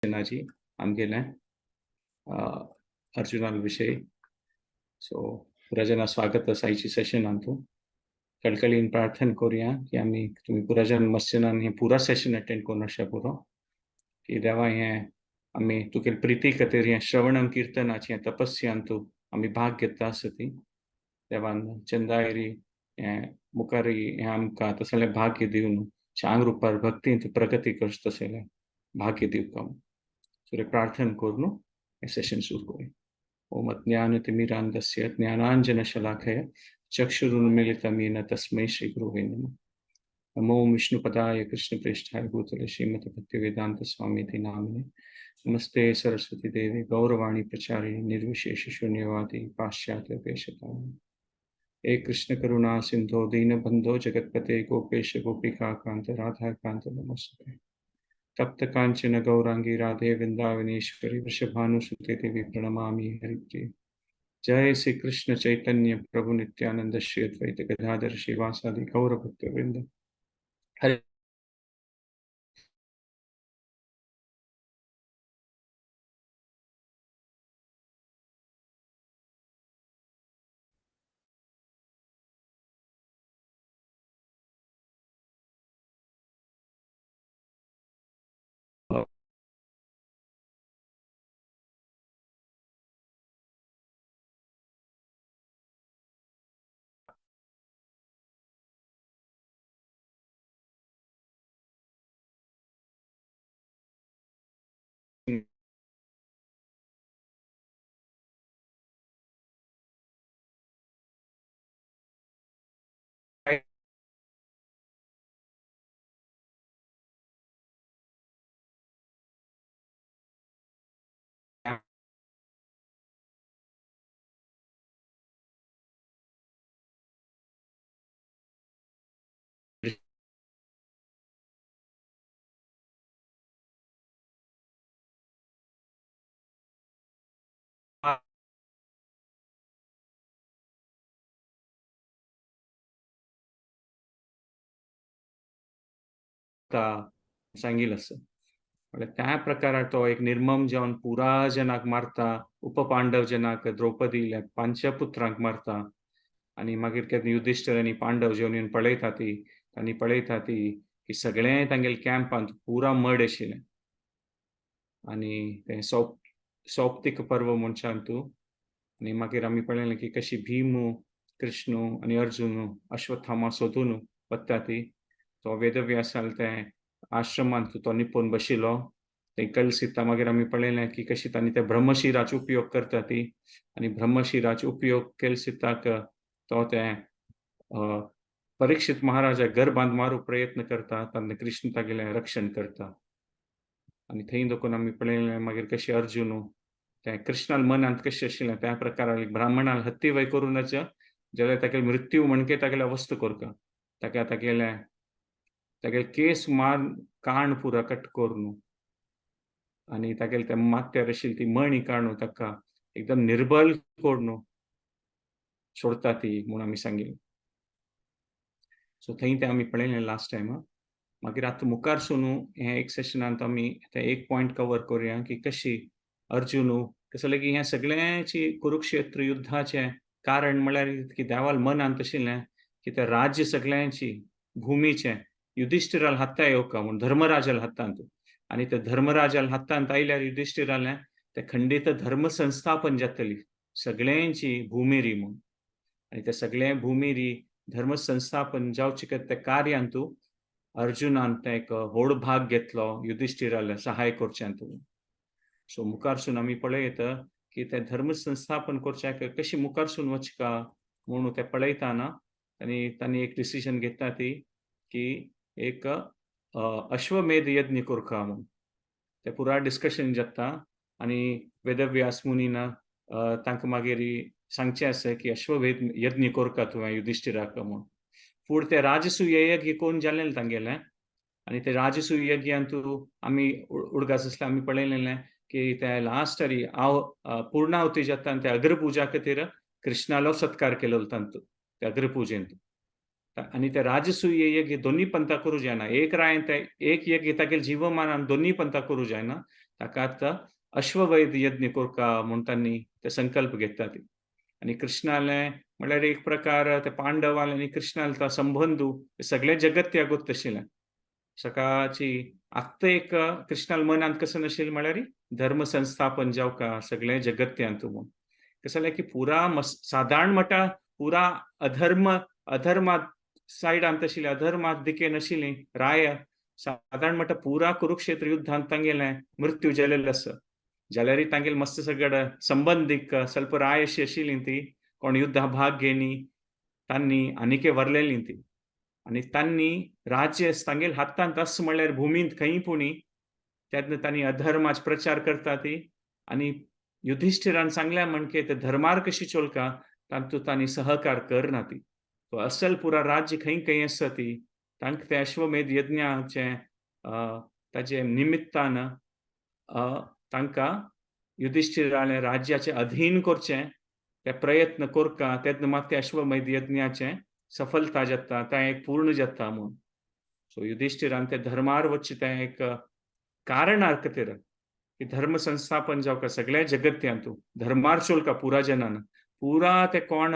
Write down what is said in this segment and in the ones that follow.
सेनाजी आमगेले अर्जुना विषयी सो पुराजना स्वागत आसायची सेशन आमतो कळकळीन प्रार्थना करूया की आम्ही तुम्ही पुराजन मस्जिदान हे पुरा सेशन अटेंड करून पुरो की देवा हे आम्ही तुके प्रीती खातीर हे श्रवणम कीर्तनाची तपस्यान तू आम्ही भाग घेता आसती देवान चंदायरी हे मुखारी हे आमकां तसले भाग्य दिवन चांग रूपार भक्तींत प्रगती करच तसले भाग्य दिवका सूर्य प्रार्थना करून हे सेशन सुरू करूया ओम ज्ञानतिमिरान्धस्य ज्ञानाञ्जनशलाकया चक्षुरुन्मीलितं येन तस्मै श्रीगुरवे नमः। नमो विष्णुपदाय कृष्णप्रेष्ठाय भूतले श्रीमते भक्तिवेदान्तस्वामिति नामिने नमस्ते सरस्वती देवी गौरवाणी प्रचारिणी निर्विशेष शून्यवादी पाश्चात्य पेशतारिणी हे कृष्ण करुणा सिंधो दीनबंधो जगत्पते गोपेश गोपिका कांत राधा कांत नमस्ते। तप्त कांचन गौरांगी राधे वृंदावनेश्वरी वृषभानुसुते देवी प्रणमामि हरिप्रिये। जय श्री कृष्ण चैतन्य प्रभु नित्यानंद श्री अद्वैत गदाधर श्रीवासादि गौर भक्तवृंद हरे सांगिल असं म्हणजे त्या प्रकारात तो एक निर्मम जावन पुरा जनाक मारता उपपांडव जनाक द्रौपदी पंचपुत्रांक मारता आणि मागीर केन्ना युधिष्ठिर आनी पांडव जेवन येवन पळयता ती तांणी पळयता ती की सगळे तांगेले कॅम्पांत पुरा मड आशिल्लें आनी तें सौप्तीक पर्व म्हणशान तूं आनी मागीर आमी पळयलें की कशी भीम कृष्ण आनी अर्जुन अश्वत्थामा सोदून वता ती तो वेदव्यासाल ते आश्रमांत तो निपून बशिल्लो ते कलसिता मागीर आमी पळयलें की कशी तांणी ते ब्रह्मशिराचो उपयोग करता ती आनी ब्रह्मशिराचो उपयोग कलसिताक तो ते परीक्षित महाराजा गर्भांत मारूंक प्रयत्न करता तेन्ना कृष्ण तागेलें रक्षण करता आनी थंय देखून आमी पळयलें मागीर कशें अर्जुन ते कृष्णाल मनांत कशें आशिल्लें त्या प्रकारान ब्राह्मणाल हत्ती वय करूनच जाल्यार तागेले मृत्यू म्हणके तागेले अवस्थ करता ताका तागेले केस मार काण पुरा कट करून आनी तागेले ते माथ्यार आशिल्ली ती मणी काडून ताका एकदम निर्बल करून सोडता ती म्हूण आमी सांगिल्लें सो थंय ते आमी पळयलें लास्ट टायम मागीर आतां मुखार सुन हे एक सेशनांत आमी ते एक पॉयंट कवर करूया की कशी अर्जुन कसले की हे सगळ्यांची कुरुक्षेत्र युद्धाचें कारण म्हळ्यार की देवाल मनांत आशिल्लें की ते राज्य सगळ्यांची भुमीचें युधिष्ठिराल हाता येवका म्हूण धर्मराजाल हातांत आनी ते धर्मराजाल हातांत आयल्यार युधिष्ठिरालें ते खंडीत धर्म संस्थापन जातली सगळ्यांची भुमिरी म्हूण आनी ते सगळे भुमिरी धर्म संस्थापन जावचे ते कार्यांत अर्जुनान ते एक व्हड भाग घेतलो युधिष्ठिराले सहाय करच्यांत सो मुखारसून आमी पळयत की ते धर्म संस्थापन करच्याक कशी मुखारसून वचका म्हणून ते पळयताना आनी तांणी एक डिसिजन घेतला ती की एक अश्वमेध यज्ञ करका म्हणून ते पुरा डिस्कशन जाता आनी वेदव्यास मुनीन तांकां मागीर सांगचें आसा की अश्वमेध यज्ञ करका तुवें युधिष्ठिराक म्हणून फुडें ते राजसूय यज्ञ कोण जाल्लें तांगेलें आनी ते राजसूय यज्ञांत आमी उडगास आसल्यार आमी पळयलेलें की ते लास्ट हारी पूर्णाहुती जाता आनी ते अग्रपुजा खातीर कृष्णालो सत्कार केलो तांत ते अग्रपुजेंत आनी ते राजसूय यज्ञ दोनी पंथा करूं जायना एक रायन ते एक यज्ञ तागेले जिवमानान दोनी पंथा करूं जायना ताका आतां अश्वमेध यज्ञ कोरका म्हूण तांणी ते संकल्प घेतला ती. आनी कृष्णालें म्हळ्यार एक प्रकार ते पांडवाल आनी कृष्णाल तो संबंदू सगळे जगत त्यागूत आशिल्लें. सकाळची आत्ता एक कृष्णाल मनांत कसं नाशिल्लें म्हळ्यार धर्म संस्थापन जावका सगळे जगत्यांत म्हूण. कसं जालें की पुरा सादारण मटा पुरा अधर्मात सायडांत आशिल्लें, अधर्मात दिकेन आशिल्लीं राय सादारण मटा पुरा कुरुक्षेत्र युद्धांत तांगेलें मृत्यू जाल्लेलो आसा. जाल्यारय तांगेले मस्त सगळ संबंदीक ಸ್ವಲ್ಪ राय अशी आशिल्लीं ती कोण युद्धांत भाग घेयनी तांणी आनिके व्हरलेलीं ती. आनी तांणी राज्य तांगेले हातांत आस म्हळ्यार भुमींत खंय पुणी तेन्ना तांणी अधर्माचो प्रचार करता ती आनी युधिष्ठिरान सांगल्या म्हणके ते धर्मार कशी चलता तातूंत तांणी सहकार करना ती. तो असल पुरा राज्य खंय आसा ती तांकां ते अश्वमेध यज्ञाचे ताचे निमित्तान तांकां युधिष्ठिराले राज्याचे अधीन करचें ते प्रयत्न कोरता तेन्ना मात ते अश्वमेध यज्ञाचे सफलता जाता तें एक पूर्ण जाता म्हूण. सो युधिष्ठिरान ते धर्मार वचचें तें एक कारण खातीर की धर्म संस्थापन जावका सगळ्या जगत्यांतू धर्मार चलता पुरा जनान पुरा ते कोण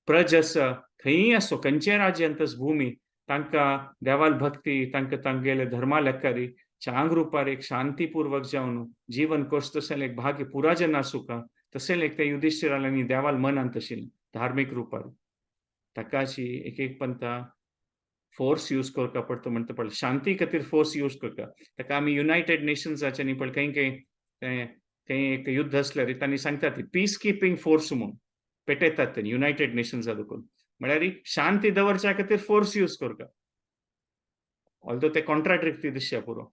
प्रज आसा खंय आसो खंयचेय राज्यांत भूमी तांकां देवाल भक्ती तांकां तांगेले धर्मा लेखारी चांग रुपार एक शांतीपूर्वक जावन जीवन कोस तशें एक भाग्य पुरा जना सुका तशें एक ते युधिष्ठिरान देवाल मनांत आशिल्लें धार्मीक रुपार. ताकाची एक पंथा फोर्स यूज करता पडटा म्हणटा पडटा शांती खातीर फोर्स यूज करता. ताका आमी युनायटेड नेशन्साचे न्ही पण खंय एक युद्ध आसल्यार तांणी सांगता ती पीस कीपिंग फोर्स म्हूण पेटयतात तेणी युनायटेड नेशन्सा देखून म्हळ्यार शांती दवरच्या खातीर फोर्स यूज करता. ऑल्दो ते कॉन्ट्राडिक्टरी दिसता पुरो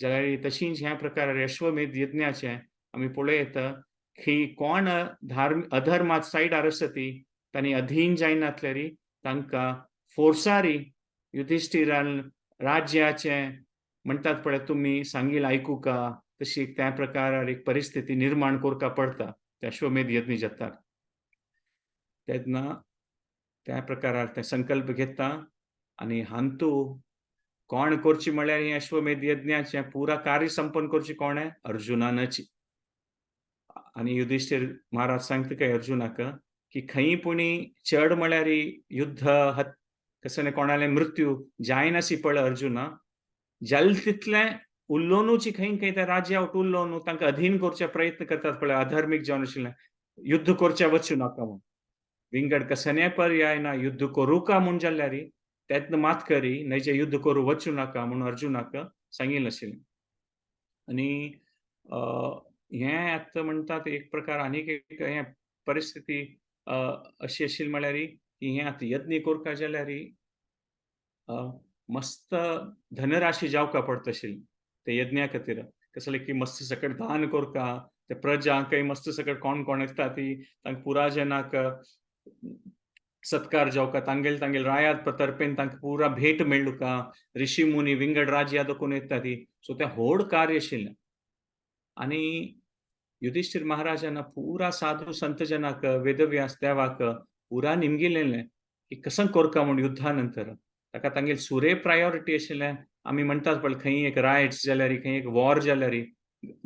जाल्यार तशींच ह्या प्रकारार अश्वमेध यज्ञाचे आमी पळयता की कोण अधर्मात सायडार आसा ती तांणी अधीन जायनातल्यार तांकां फोर्सारी युधिष्ठिरान राज्याचे म्हणटात पळय तुमी सांगिल्लें आयकूं का तशी त्या प्रकारार एक परिस्थिती निर्माण करता पडटा ते अश्वमेध यज्ञ जातात. तेन्ना त्या प्रकारार ते संकल्प घेता आनी हांतू कोण करची म्हळ्यार हें अश्वमेध यज्ञाचें पुरा कार्य संपन्न करची कोणे अर्जुनानची. आनी युधिष्ठीर महाराज सांगता काय अर्जुनाक की खंय पुणी चड म्हळ्यार युद्ध कसं कोणाले मृत्यू जायनासी पळय अर्जुना जाल तितलें उल्लोनूची खंय त्या राज्यावट उल्लोनू तांकां अधीन करचे प्रयत्न करतात पळय अधार्मीक जावन आशिल्लें युद्ध करचे वचूं नाका म्हूण विंगड कसने पर्याय ना युद्ध करूं का म्हूण जाल्यार तेन्ना मात करी न्हयचे युद्ध करूं वचूं नाका म्हूण अर्जुनाक सांगिल्लें आशिल्लें. आनी हें आतां म्हणटात एक प्रकार आनीक एक हें परिस्थिती अशी आशिल्ली म्हळ्यार की हें आतां यज्ञ करता जाल्यार मस्त धनराशी जावका पडटा आशिल्ली ते यज्ञा खातीर कसले की मस्त सकट दान करता ते प्रजांकय मस्त सकट कोण येता ती तांकां पुरा जनाक सत्कार जावका तांगेल रायात तर्फेन तांकां पुरा भेट मेळुका ऋषी मुनी विंगड राज्या देखून येता ती सो ते व्हड कार्य आशिल्लें. आनी युधिष्ठीर महाराजान पुरा साधू संत जनाक वेदव्यास देवाक पुरा निमगिल्लें की कसं करता म्हूण युद्धा नंतर ताका तांगेल सुरे प्रायोरिटी आशिल्लें. आमी म्हणटात पळय खंय एक रायट्स जाल्यार खंय एक वॉर जाल्यार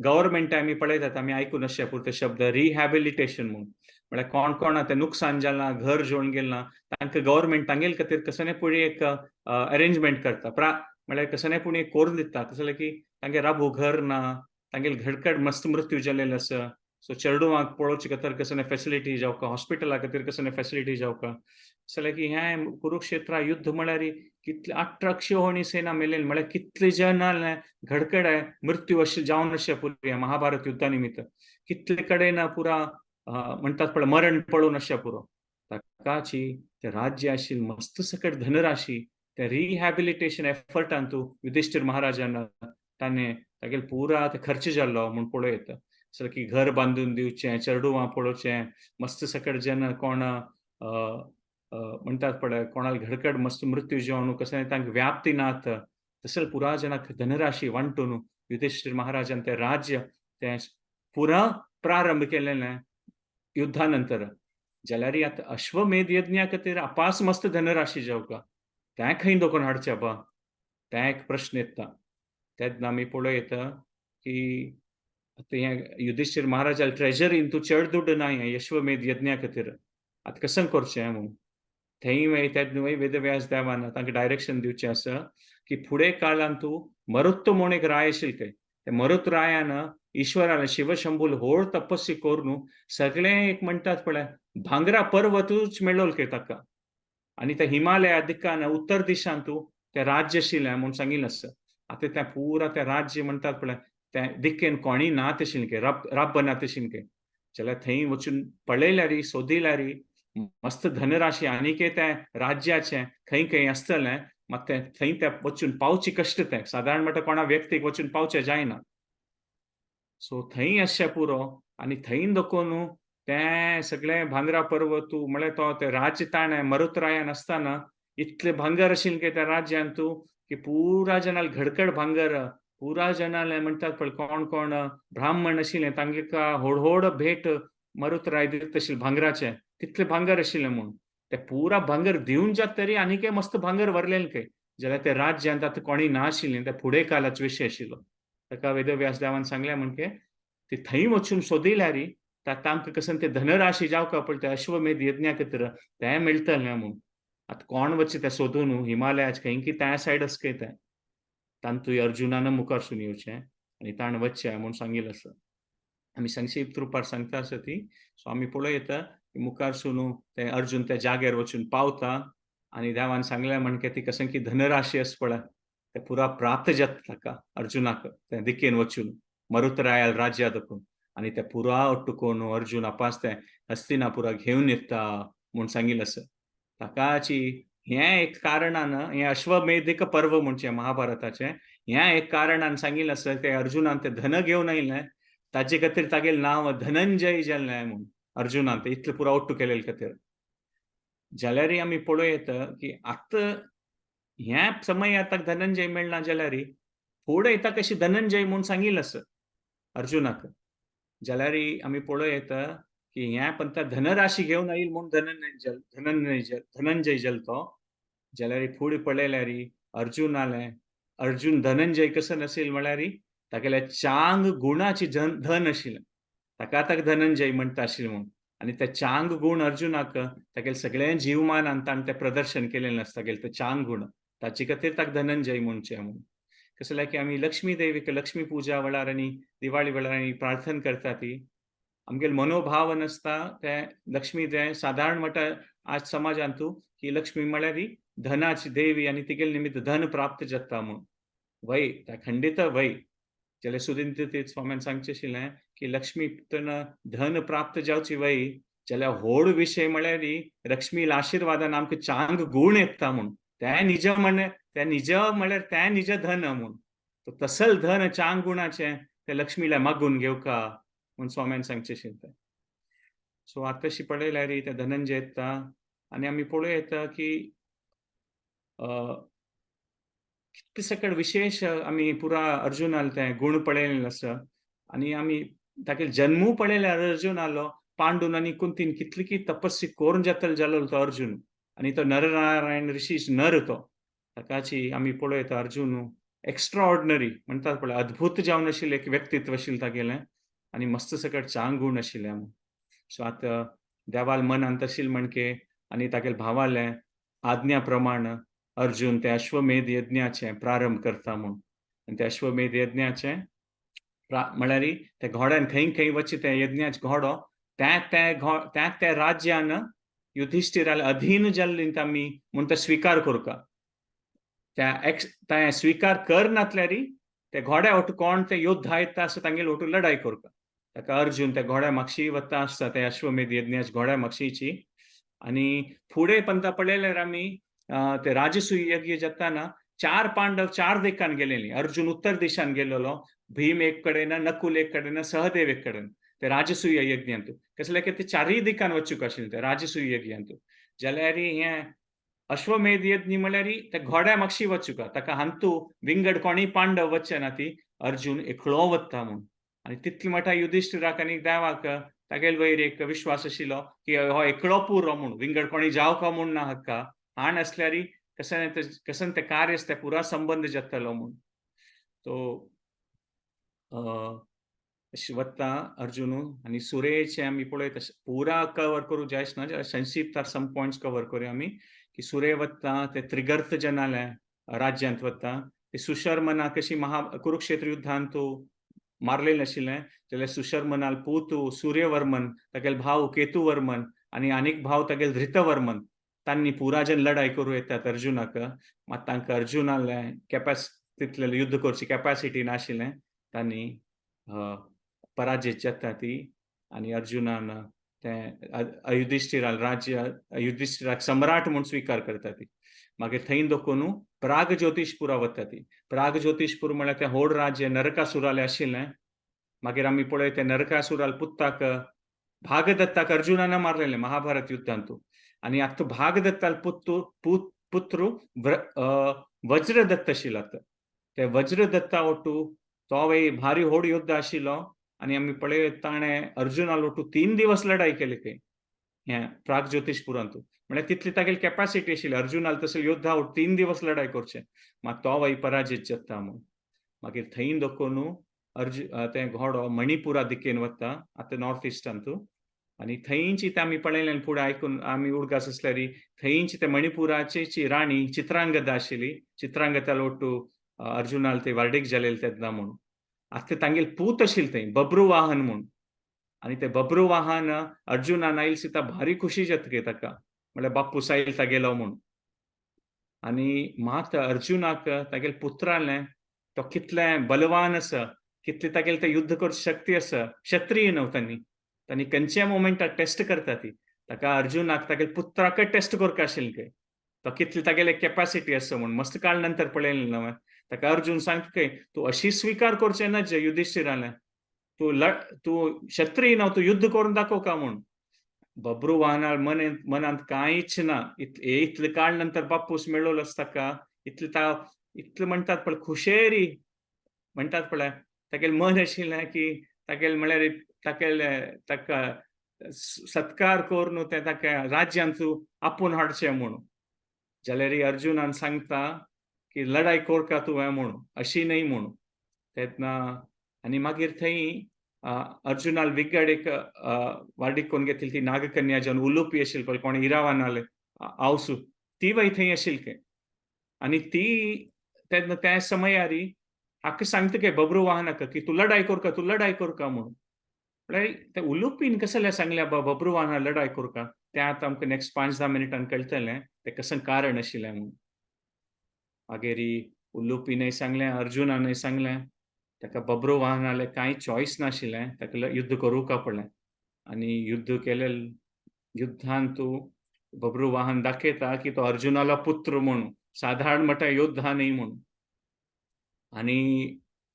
गव्हर्मेंट आमी पळयतात आमी आयकून आसचे पुरो ते शब्द रिहॅबिलिटेशन म्हूण म्हळ्यार कोण आतां नुकसाण जालां घर जळून गेलां तांकां गव्हर्मेंट तांगेल खातीर कसले पुणी एक अरेंजमेंट करता म्हळ्यार कसले पुणी करून दिता कसले की तांगे राबू घर ना तांगेल घडकड मस्त मृत्यू जाल्लेलो आसा सो चेडूवांक पळोवचे खातीर कसले फेसिलिटी जावका हॉस्पिटला खातीर कसले फेसिलिटी जावका जाल्यार की हें कुरुक्षेत्रा युद्ध म्हळ्यार कितले 1800 सेना मेलेली म्हळ्यार कितले जन घडकड मृत्यू अशें जावन अशें पुरो महाभारत युद्धा निमित्त कितले कडेन पुरा म्हणटात पळय मरण पळोवन अशें पुरो ताकाची ते राज्य आशिल्ली मस्त सकट धनराशी ते रिहॅबिलिटेशन एफर्टान तूं युधिष्ठीर महाराजान ताणें तागेले पुरा ते खर्च जाल्लो म्हूण पळयता जशें की घर बांदून दिवचें चेडूवां पळोवचें मस्त सकट जेन्ना कोण म्हणटात पळय कोणाल घडकड मस्त मृत्यू जावन कसलें तांकां व्याप्ती नात तशें पुरा जनाक धनराशी वांटून युधिष्ठीर महाराजान तें राज्य तें पुरा प्रारंभ केलेलें युद्धा नंतर जाल्यार आतां अश्वमेध यज्ञा खातीर अपास मस्त धनराशी जावका तें खंय दोकून हाडचें बा तें एक प्रश्न येता. तेन्ना आमी पळयता की आता हे युधिष्ठीर महाराजाला ट्रेजरीन तू चड दुड्ड नाय यश्वमेध यज्ञा खातीर आतां कशें करचें म्हणून थंय मागीर त्या वेदव्यास देवान तांकां डायरेक्शन दिवचें आसा की फुडें काळान तूं मरुत्त म्हूण एक राय आशिल्लें पळय ते मरुत रायान ईश्वरान शिवशंभूल व्हड तपस्वी करून सगळें एक म्हणटात पळय भांगरा पर्वतूच मेळ्ळोलो ताका आनी त्या हिमालया दिक्कान उत्तर दिशान तूं तें राज्य आशिल्लें म्हूण सांगिल्लें आसा आतां तें पुरा तें राज्य म्हणटात पळय त्या दिक्केन कोणीय नात आशिल्लें रब्ब नात आशिल्लें जाल्यार थंय वचून पळयल्यार सोदिल्यार मस्त धनराशी आनीकय त्या राज्याचें खंय खंय आसतलें मात तें थंय ते वचून पावचे कश्ट तें सादारण म्हणटा कोणा व्यक्तीक वचून पावचें जायना सो थंय आसचें पुरो आनी थंय दोकोन तें सगळें भांगरा पर्वत म्हळ्यार तो तें राज्य ताणें मरुतरायान आसतना इतलें भांगर आशिल्लें की त्या राज्यांत तूं की पुरा जनाल घडघड भांगर पुरा जनाले म्हणटात पळय कोण कोण ब्राह्मण आशिल्ले तांकां व्हड व्हड भेट मरुतराय दिता आशिल्ले भांगराचें तितलें भांगर आशिल्लें म्हूण तें पुरा भांगर दिवन जात तरी आनीकय मस्त भांगर व्हरलेलें खंय जाल्यार त्या राज्यांत आतां कोणीय नाशिल्लें तें फुडें कालाचो विशय आशिल्लो ताका वेदव्यास देवान सांगलें म्हणके ते थंय वचून सोदिल्यार तांकां कसन ते धनराशी जावका पळय ते अश्वमेध यज्ञा खातीर तें मेळटलें म्हूण आतां कोण वचचें तें सोदून हिमालयाचे खंय की त्या सायड आसा खंय तें तांतूय अर्जुनान मुखारसून येवचें आनी ताण वचचें म्हूण सांगिल्लें आसा आमी संक्षिप्त रुपार सांगता आसा ती सो आमी पळयता मुखारसून ते अर्जुन त्या जाग्यार वचून पावता आनी देवान सांगलें म्हणके ती कसन की धनराशी आसा पळय ते पुरा प्राप्त जाता ताका अर्जुनाक ते दिकेन वचून मरुतरायाल राज्या देखून आनी ते पुरा अट्टुकोन अर्जुन आपास ते हस्तिनापुरा घेवन येता म्हूण सांगिल्लें आसा ताकाची हें एक कारणान हें अश्वमेधिक पर्व म्हणचें महाभारताचें हें एक कारणान सांगिल्लें आसा ते अर्जुनान ते धन घेवन आयिल्लें ताजे खातीर तागेलें नांव धनंजय जाल्लें म्हूण अर्जुनान ते इतलें पुरा ओट्टू केलेले खातीर जाल्यारय आमी पळयता की आतां ह्या समयात ताका धनंजय मेळना जाल्यार फुडें ताका अशी धनंजय म्हूण सांगिल्लें आसा अर्जुनाक जाल्यार आमी पळयता की ह्या पंथा धनराशी घेवन आयिल्लो म्हूण धनंजय जालो तो जाल्यार फुडें पळयल्यार अर्जुन जालें अर्जुन धनंजय कसो नाशिल्लो म्हळ्यार तागेल्या चांग गुणाची धन आशिल्लें ताका धनंजय म्हणटा आशिल्लें म्हूण आनी ते चांग गुण अर्जुनाक तागेलें सगळें जिवमानांत ताणें तें प्रदर्शन केलेलें आसता तागेले ते चांग गुण ताचे खातीर ताका धनंजय म्हणचें म्हूण कसं लायक आमी लक्ष्मी देवीक लक्ष्मी पुजा वेळार आनी दिवाळी वेळार आमी प्रार्थना करता ती आमगेले मनोभावन आसता ते लक्ष्मी ते सादारण म्हणटा आज समाजांत ही लक्ष्मी म्हळ्यार धनाची देवी आनी तिगेले निमित्त धन प्राप्त जाता म्हूण वय त्या खंडित वय जाल्यार सुदिन तीर्थ स्वाम्यान सांगचें आशिल्लें की लक्ष्मी धन प्राप्त जावची वय जाल्यार व्हड विशय म्हळ्यार लक्ष्मीला आशिर्वादान आमकां चांग गुण येता म्हूण ते निज म्हळ्यार तें निज धन म्हूण तसल धन चांग गुणाचें ते लक्ष्मीला मागून घेवका म्हूण स्वाम्यान सांगचें आशिल्लें सो आतांशी पळयल्यार ते धनंजय येता आनी आमी पळयता की कितले सकट विशेष आमी पुरा अर्जुनाल ते गुण पळयलेले आसा आनी आमी तागेलो जन्मूय पळयल्यार अर्जुन आलो पांडून आनी कुंतीन कितली की तपस्वी कोरून जालो तो अर्जुन आनी तो नरनारायण ऋषी नर तो ताकाची आमी पळयता अर्जुन एक्स्ट्रा ऑर्डिनरी म्हणटात पळय अद्भुत जावन आशिल्लें एक व्यक्तित्व आशिल्लें तागेलें आनी मस्त सकट चांग गुण आशिल्ले सो आतां देवाल मनांत आशिल्लें म्हणके आनी तागेले भावाले आज्ञा प्रमाण अर्जुन ते अश्वमेध यज्ञाचें प्रारंभ करता म्हूण आनी ते अश्वमेध यज्ञाचें म्हळ्यार ते घोड्यान खंय खंय वचचे ते यज्ञाचो घोडो त्या राज्यान युधिष्ठिराला अधीन जाल्ली आमी म्हूण ते स्विकार करता त्या स्विकार करनातल्यार ते घोड्या वटू कोण ते योद्धा येता आसा तांगेले वटू लढाई करता ताका अर्जुन ते घोड्या म्हापशी वता आसता ते अश्वमेध यज्ञाच्या घोड्या म्हापशीची आनी फुडें पंथा पळयल्यार आमी ते राजसूय यज्ञ जाताना 4 पांडव 4 दिकान गेलेलीं अर्जुन उत्तर दिशान गेल्लो भीम एक कडेन नकुल एक कडेन सहदेव एक कडेन ते राजसूय यज्ञांत कसले की ते 4 दिकान वचूंक आशिल्लें ते राजसूय यज्ञांत जाल्यार हें अश्वमेध यज्ञ म्हळ्यार ते घोड्या म्हापशी वचूंक ताका हांतू विंगड कोणी पांडव वचचे ना ती अर्जुन एकलो वता म्हूण आनी तितले मोठा युधिष्ठिराक आनी देवाक तागेले वयर एक विश्वास आशिल्लो की हो एकलो पुरो म्हूण विंगड कोणी जावका म्हूण ना हक्का हाण असल्यार कसन ते कार्य ते पुरा संबंध जातलो म्हूण तो अशी वत्ता अर्जुनू आनी सुरेचे आमी पळयत पुरा कवर करूं जाय ना संक्षिप्त सम पॉइंट्स कवर करूया आमी की सुरे वत्ता ते त्रिगर्त जनाले राज्यांत वता ते सुशर्मना कशी कुरुक्षेत्र युद्धांत तूं मारलेलें आशिल्लें जाल्यार सुशर्मनाल पूत सूर्यवर्मन तागेलो भाव केतुवर्मन आनी आनीक भाव तागेलो धृतवर्मन तांणी पुराजन लढाई करूं येतात अर्जुनाक मात तांकां अर्जुनालें तितलें युद्ध करची कॅपॅसिटी नाशिल्लें तांणी पराजीत जाता ती आनी अर्जुनान तें युधिष्ठिराल राज्य युधिष्ठिराक सम्राट म्हूण स्विकार करता ती मागीर थंय दोकून प्राग ज्योतिषपुरा वता ती प्राग ज्योतिषपूर म्हळ्यार तें व्हड राज्य नरकासुरालें आशिल्लें मागीर आमी पळय ते नरकासुराल पुत्ताक भागदत्ताक अर्जुनान मारलेलें महाभारत युद्धांत आनी आतां भागदत्ताल पुत्र वज्रदत्त आशिल्लो ते वज्रदत्ता ओटू तो भारी व्हड युद्ध आशिल्लो आनी आमी पळय ताणें अर्जुनाल ओटू 3 दिवस लढाई केली ते हें प्राग ज्योतिषपुरांत म्हळ्यार तितली तागेली कॅपॅसिटी आशिल्ली अर्जुनाल तसले योद्धा 3 दिवस लढाई करचे मात तो पराजीत जाता म्हूण मागीर थंय दोकून ते घोडो मणिपुरा दिकेन वता आतां नॉर्थ इस्टांत आनी थंयची ते आमी पळयलें फुडें आयकून आमी उडगास आसल्यार थंयची ते मणिपुराची राणी चित्रांगदा आशिल्ली चित्रांगदा ओटू अर्जुनाल ते वार्डीक जालेले तेन्ना म्हूण आतां तांगेली पूत आशिल्ली थंय बब्रुवाहन म्हूण आनी ते बब्रुवाहन अर्जुनान आयिल्ले सिता भारी खुशी जातकी ताका म्हळ्यार बापूस आयिल्लो तागेलो म्हूण आनी मात अर्जुनाक तागेले पुत्रालें तो कितलें बलवान आसा कितली तागेले ते युद्ध करची शक्ती आसा क्षत्रिय न्हू तांणी खंयच्या मोमेंटार टेस्ट करता ती ताका अर्जुनाक तागेले पुत्राकय टेस्ट करता आशिल्लें खंय तो कितली तागेले कॅपॅसिटी आसा म्हूण मस्त काळ नंतर पळयलें न्हय ताका अर्जुन सांगता खंय तूं अशी स्विकार करचें ना जे युधिष्ठिरालें तूं क्षत्रिय न्हू तूं युद्ध करून दाखोव का म्हूण बब्रुवाहनाल मनांत कांयच ना इतले काळ नंतर बापूस मेळ्ळो ताका इतले म्हणटात पळय खुशेरी म्हणटात पळय तागेलें मन आशिल्लें की तागेलें म्हळ्यार ताका सत्कार करून ते ताका राज्यांत आपूण हाडचें म्हूण जाल्यार अर्जुनान सांगता की लढाई करता तुवें म्हूण अशी न्हय म्हूण तेन्ना आनी मागीर थंय अर्जुनाल विगडेक वाडीक कोण घेतली ती नागकन्या जावन उलुपी आशिल्ली पळय कोण इरावानाल आवसू ती थंय आशिल्ली आनी ती तेन्ना त्या समयार हाका सांगता काय बब्रुवाहनाक की तूं लढाई करका म्हूण म्हळ्यार ते उलुपीन कसले सांगल्या बब्रुवाहना लढाई करका तें आतां आमकां नेक्स्ट 5-10 मिनिटान कळटलें ते कसं कारण आशिल्लें म्हूण मागीर उलुपीनय सांगलें अर्जुनानय सांगलें ताका बब्रुवाहनालें कांय चॉयस नाशिल्लें ताका युद्ध करूंका पडलें आनी युद्ध केलें युद्धांत बब्रुवाहन दाखयता की तो अर्जुनालो पुत्र म्हूण साधारण म्हणटा योद्धा न्हय म्हूण आनी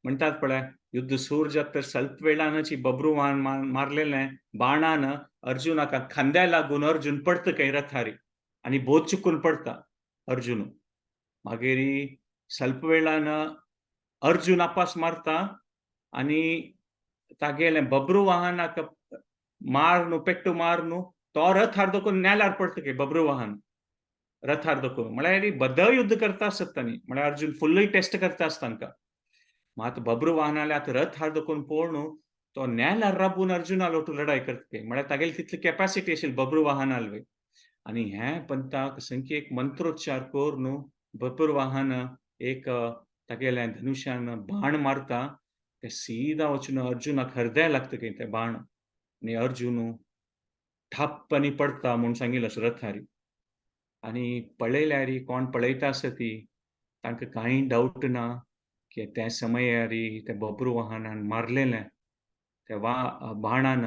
म्हणटात पळय युद्ध सुरू जाता तर ಸ್ವಲ್ಪ वेळानच बब्रुवाहन मारलेलें बाणान अर्जुनाक खांद्या लागून अर्जुन पडता खंय रथार आनी बोध चुकून पडटा अर्जुन मागीर ಸ್ವಲ್ಪ वेळान अर्जुन आपास मारता आनी तागेलें बब्रुवाहनाक पेट्टू मारन तो रथार दोकून नेल्यार पडटा खंय बब्रुवाहन रथार दोकून म्हळ्यार बद्द युद्ध करता आसत तांणी म्हळ्यार अर्जुन फुल्लय टेस्ट करता आसता तांकां मात बब्रुवाहनाले आतां रथार दोकून पळोवन तो नेल्यार राबून अर्जुनाल ओटू लढाई करता म्हळ्यार तागेली तितली कॅपॅसिटी आशिल्ली बब्रुवाहनाल आनी हें पंताक संख्य एक मंत्रोच्चार करून बब्रुवाहन एक तागेलें धनुश्यान बाण मारता ते सीदा वचून अर्जुनाक हृदय लागता खंय ते बाण आनी अर्जुन ठप्पनी पडता म्हूण सांगिल्लो रथार आनी पळयल्यार कोण पळयता आसा ती तांकां कांय डावट ना की त्या समयार ते बब्रुवाहनान मारलेलें ते बाणान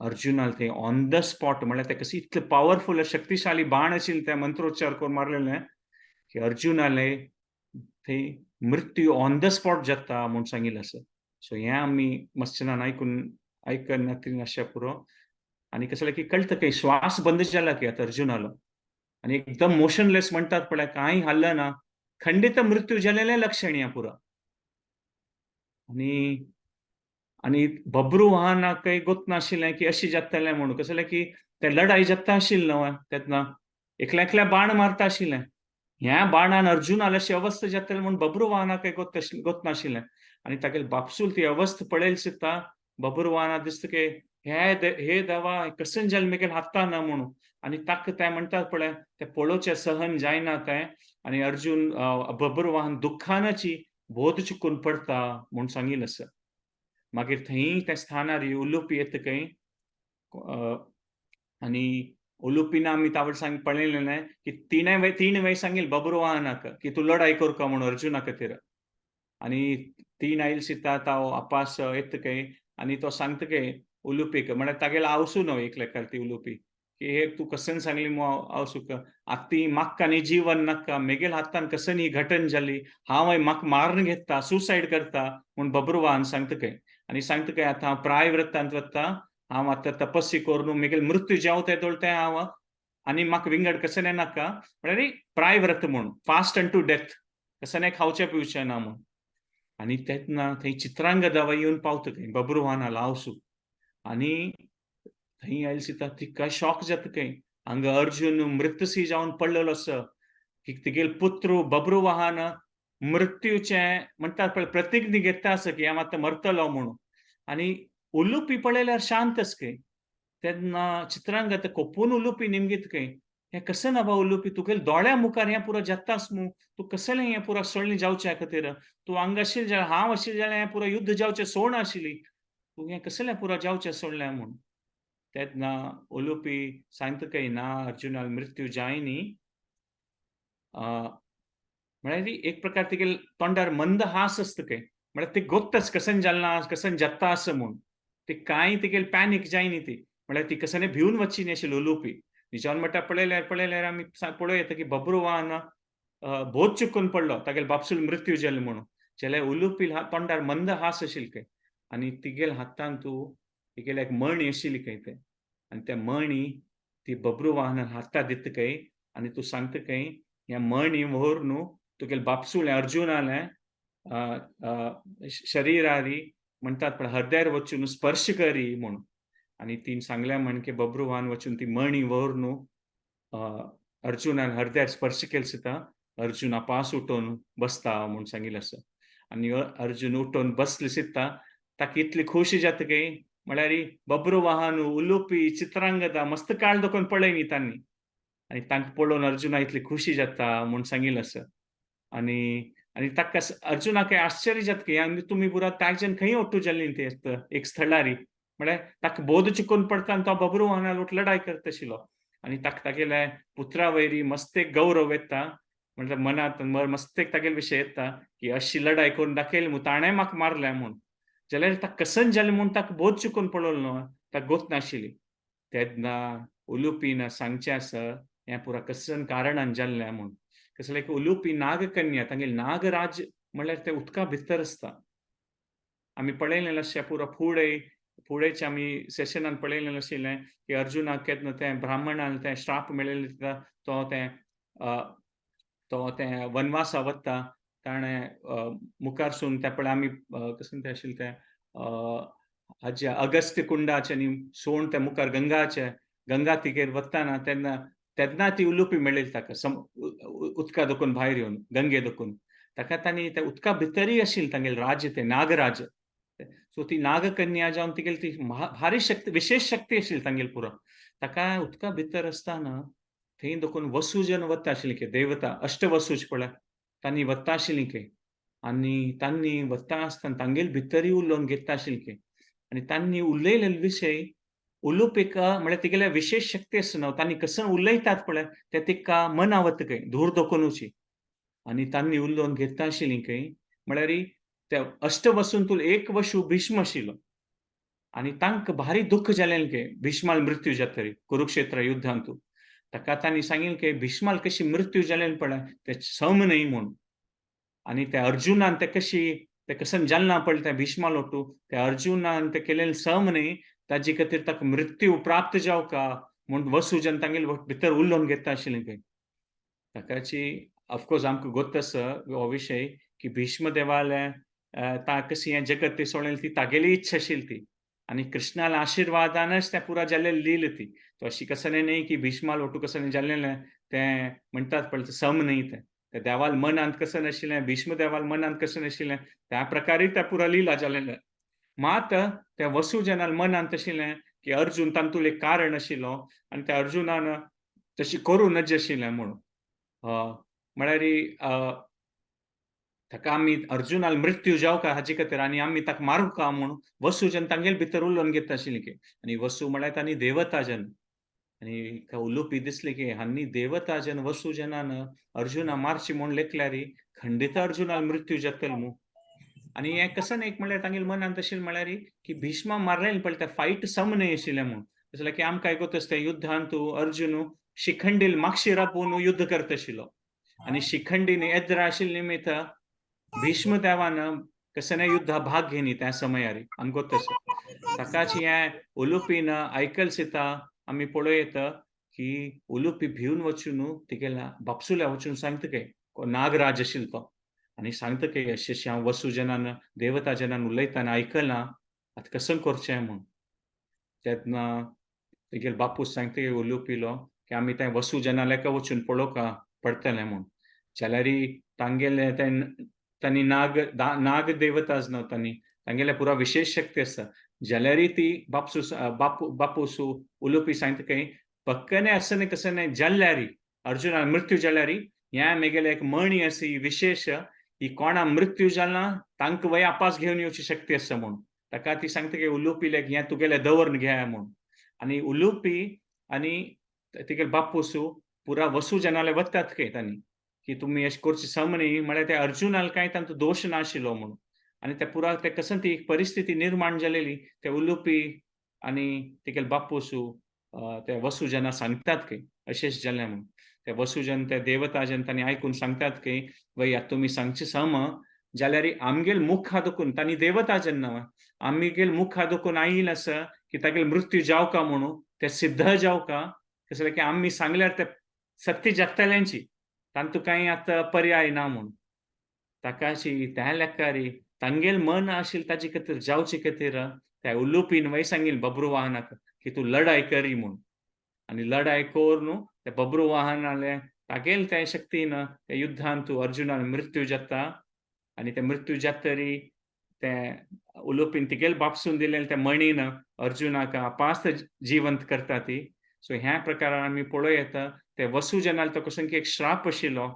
अर्जुनाल थंय ऑन द स्पॉट म्हळ्यार ते कशी इतलें पावरफूल शक्तिशाली बाण आशिल्लें ते मंत्रोच्चार करून मारलेलें की अर्जुनाले थंय मृत्यू ऑन द स्पॉट जाता म्हूण सांगिल्लें आसा सो हें आमी मस्चनान आयकन अशें पुरो आनी कसलें की कळटा की श्वास बंद जाला की आतां अर्जुनालो आनी एकदम मोशनलेस म्हणटात पळय कांय हाल्लं ना खंडीत मृत्यू जालेलें लक्षणीय पुरो आनी बब्रुवाहनाकय गोत नाशिल्लें की अशें जातलें म्हणून कसलें की ते लढाई जाता आशिल्ली न्हय तेन्ना एकल्या बाण मारता आशिल्लें ह्या बाणान अर्जुनाल अशी अवस्था जातली म्हूण बब्रुवाहनाकय गोत नाशिल्लें आनी तागेले बापसूल ती अवस्था पळयली सुद्दां बबरुवाना दिसता की हे देवा कसन जल्म केल हाता ना म्हणून आणि ताक ते म्हणतात पळय ते पळोवचें सहन जायना तें आणि अर्जुन बबरुवान दुख्खानाची बोध चुकून पडता म्हूण सांगिल्लें आसा. मागीर थंय त्या स्थानार उलोवपी येतकय आणि उलोवपीना आमी तावड सांग पळयलेलें की तीन वेळ सांगील बबरुवाहनाक की तूं लढाई करका म्हणून अर्जुना खातीर. आणि 3 आयल सिता ताव आपास येतकय आणि तो सांगतकय उलोवपीक म्हळ्यार तागेलो आवसू न्हय एक लेकार ती उलोवपी, की हे तूं कसन सांगली मो आवसूक आत्ती म्हाका न्ही जीवन नाका मेगेल हातान कसन ही घटन जाली हांव म्हाका मारून घेता सुसायड करता म्हूण बबरुवाहन सांगतकय आणि सांगतकय आतां हांव प्रायव्रतांत वता हांव आतां तपस्या करून मेगेल मृत्यू जेवता येदोळ तें हांव आनी म्हाका विंगड कसलें नाका म्हळ्यार प्रायव्रत म्हूण फास्ट अनटू डेथ कसलें खावचें पिवचें ना म्हूण. आणि तेन्ना थंय चित्रांगदा येवन पावतकय बबरुवाहना लावसू आणि थंय आयल सिता तिका शॉक जातकय हांगा अर्जुन मृतसी जावन पडलेलो आसा की तिगेल पुत्र बबरुवाहन मृत्यूचें म्हणटात पळय प्रतिज्ञा घेता आसा की हांव आतां मरतलो म्हणून आनी उलोवपी पळयल्यार शांत आसकय. तेन्ना चित्रांगदा कोपून उलोवपी निमगीतकय हें कशें ना उलोवपी तुगेले दोळ्या मुखार हें पुरो जाता आसा न्हू तूं कसलें हें पुरो सळणी जावच्या खातीर तूं हांगा आशिल्लें जाल्यार हांव आशिल्लें जाल्यार हें पुरो युध्द जावचें सोड आशिल्ली तूं हें कसलें पुरो जावचें सोडलें म्हूण. तेन्ना उलोवपी सांगतकय ना अर्जुनाक मृत्यू जायनी म्हळ्यार एक प्रकार तेगेले तोंडार मंद हास आसतकय म्हळ्यार ते गोत्ताच कसन जालना कसन जत्ता आसा म्हूण ती कांय तेगेली पॅनीक जायनी ती म्हळ्यार ती कसलें भिवन वचची न्ही आशिल्ली उलोवपी न्हिजोन म्हणटा पळयल्यार आमी पळोवं येता की बबरुवाहन बोध चुकून पडलो तागेले बापसूल मृत्यू जालो म्हणून जाल्यार उलोवपी तोंडार मंद हास आशिल्ली आनी तिगेले हातान तिगेले एक मणी आशिल्ली ते आनी त्या मणी ती बबरुवाहनान हातां दितकय आनी तूं सांगतकय हें मणी व्हर न्हू तुगेले बापसूलें अर्जुनालें शरिरारी म्हणटात पळय हृदयार वचून स्पर्श करी म्हणून आनी तीन सांगलें म्हण की बबरुवाहन वचून ती मणी व्हर न्हू अर्जुनान हृदयार स्पर्श केलो सुद्दां अर्जुन आपास उठोन बसता म्हूण सांगिल्लें आसा आनी अर्जुन उठोन बसलो चित्ता ताका इतली खोशी जातकय म्हळ्यार बबरुवाहन उलोवपी चित्रांगदा मस्त काळ दोकून पळयनी तांणी आनी तांकां पळोवन अर्जुना इतली खुशी जाता म्हूण सांगिल्लें आसा आनी आनी ताका अर्जुनाक आश्चर्य जाता की आनी तुमी पुरो तागच्यान खंय ओट्टू जाल्ली ती एक स्थळारी म्हळ्यार ताका बोध चुकून पडटा आनी तो बबरुवाहना उठ लढाय करता आशिल्लो आनी ताका तागेल्या पुत्रा वयरी मस्त एक गौरव येता म्हणजे मनात मस्त एक तागेले विशय येता की अशी लढाई करून दाखयली म्हूण ताणें म्हाका मारलें म्हूण जाल्यार ताका कसन जालें म्हूण ताका बोध चुकून पडलो न्हू ताका गोत नाशिल्ली तेन्ना उलोवपीन सांगचें आसा हें पुरो कसन कारणान जाल्लें म्हूण कसलें की उलोवपी नागकन्या तागेलें नागराज म्हळ्यार तें उदका भितर आसता आमी पळयलेलें आसा पुरो फुडेंच्या आमी सेशनान पळयलेलें आशिल्लें की अर्जुनाक केन्ना तें ब्राह्मणान तें श्राप मेळयलें तो तें वनवासा वता ताणें मुखारसून ते पळय आमी कसलें तें आशिल्लें तें हाचे अगस्त्य कुंडाचें न्ही सोण तें मुखार गंगा तिगेर वताना तेन्ना ती उलोवपी मेळयली ताका उदका दोकून भायर येवन गंगे दोकून ताका तांणी त्या उदका भितरय आशिल्लें तागेलें राज्य तें नागराज सो ती नागकन्या जावन तिगेली ती भारी शक्ती विशेष शक्ती आशिल्ली तांगेली पुरो ताका उदका भितर आसतना थंय दोकून वसू जेवन वता आशिल्ली की देवता अष्टवसूज पळय तांणी वता आशिल्लीं की आनी तांणी वता आसतना तांगेले भितरय उलोवन घेता आशिल्लीं की आनी तांणी उलयलेले विशय उलोवपीक म्हळ्यार तिगेल्या विशेष शक्ती आसा न्हू तांणी कसन उलयतात पळय ते तिका मना वतकय धूर दोकूनची आनी तांणी उलोवन घेता आशिल्लीं की म्हळ्यार त्या अष्टवसूंतूल एक वशू भीष्म आशिल्लो आनी तांकां भारी दुख्ख जालें की भीष्माल मृत्यू जातरी कुरुक्षेत्र युद्धांतू ताका तांणी सांगिल्लें की भीष्माल कशी मृत्यू जालें पळय ते सम न्हय म्हूण आनी त्या अर्जुनान ते कसन जालना पळय त्या भीष्माल ओटू त्या अर्जुनान ते केलेलें सम न्हय ताजे खातीर ताका मृत्यू प्राप्त जावका म्हूण वसूजन तांगेले भितर उलोवन घेता आशिल्लें की ताकाची ऑफकोर्स आमकां गोत आसा हो विशय की भीष्म देवाले कशी हें जगत ती सोडलें ती तागेली इच्छा आशिल्ली ती आनी कृष्णाल आशिर्वादानच तें पुरो जाल्लें लील ती तो अशी कसलें न्हय की भीष्माल ओटू कसलें जाल्लेलें तें म्हणटात पळय सम न्हय तें देवाल मनांत कसन आशिल्लें भीष्म देवाल मनांत कसन आशिल्लें त्या प्रकारे तें पुरो लिला जाल्लेलें मात त्या वसुजनाल मनांत आशिल्लें की अर्जुन तांतूल एक कारण आशिल्लो आनी त्या अर्जुनान तशी करूं नज आशिल्लें म्हणून. म्हळ्यार ताका आमी अर्जुनाल मृत्यू जावं हाजे खातीर आनी आमी ताका मारूं का म्हूण वसुजन तांगेले भितर उलोवन घेता आशिल्लें की. आनी वसू म्हळ्यार तांणी देवता जन. आनी उलोवपी दिसलें की हांणी देवता जन वसुजनान अर्जुना मारची म्हूण लेखल्यार खंडीत अर्जुनाल मृत्यू जातलो म्हूण. आनी हें कसन एक म्हळ्यार तांगेल्या मनांत आशिल्लें म्हळ्यार की भिष्मा मारलेलें पळय तें फायट समन्हय आशिल्लें म्हूण. जाल्यार की आमकां आयकोत आसता युध्दांत अर्जुन शिखंडील मागशीर आपोवन युध्द करता आशिल्लो. आनी शिखंडीन येद्र आशिल्ले निमित्त भीष्म देवान कसनय युद्धां भाग घेनी त्या समयार आमकां तसं. ताकाच हें उलोवपीन आयकल सिता आमी पळयत की उलोवपी भिवन वचून तिगेल्या बापसुल्या वचून सांगता की नागराज आशिल्लो तो. आनी सांगता की अशें हांव वसुजनान देवता जनान उलयतना आयकलां, आतां कसन करचें म्हूण. तेन्ना तेगेलो बापूस सांगता उलोवपीलो की आमी तें वसुजना लेका वचून पळोवंक पडटलें म्हूण. जाल्यार तांगेले तांणी नाग देवताज न्हू तांणी. तांगेले पुरा विशेष शक्ती आसा. जाल्यार ती बापूस उलोवपी सांगता की पक्कने असने कसने जाल्यार अर्जुनान मृत्यू जाल्यार हें म्हगेले एक मणी आसा ही विशेष ही कोणा मृत्यू जाला तांकां वय आपास घेवन येवची शक्ती आसा म्हूण. ताका ती सांगता की उलोवपीले हें तुगेले दवरून घे म्हूण. आनी उलोवपी आनी तिगेलो बापूस पुरा वसुजनाले वतात खंय तांणी. की तुमी अशें करचें सम न्ही म्हळ्यार त्या अर्जुनाल कांय तांचो दोश नाशिल्लो म्हणून. आनी ते पुरा ते कसन ती परिस्थिती निर्माण जालेली ते उलोवपी आनी तिगेलो बापूस ते वसुजना सांगतात की अशें जालें म्हणून. ते वसुजन ते देवता जन तांणी आयकून सांगतात की "वय आतां तुमी सांगचें सम जाल्यार आमगेल मुख हादुकून" तांणी देवता जन न्हू आमगेल मुख हादुकून आयिल्ल आसा की तागेलो मृत्यू जावका म्हणून ते सिद्ध जावका कसलें की आमी सांगल्यार ते सत्य जातल्यांची. तांतूं कांय आतां पर्याय ना म्हूण. ताकाशी त्या लेकार तांगेल मन आशिल्लें ताजे खातीर जावचे खातीर त्या उलोवपीन वय सांगिल्लें बब्रुवाहनाक की तूं लढाई करी म्हूण. आनी लढाई कोर न्हू ते बब्रुवाहनाले तागेले त्या शक्तीन त्या युध्दांत तूं अर्जुनान मृत्यू जाता आनी ते मृत्यू जातरी ते उलोवपीन तिगेले बापसून दिलेले त्या मणीन अर्जुनाक आपास्त जिवंत करता ती. सो ह्या प्रकारान आमी पळोवं येता ते वसुजनाल तो कसो एक श्राप आशिल्लो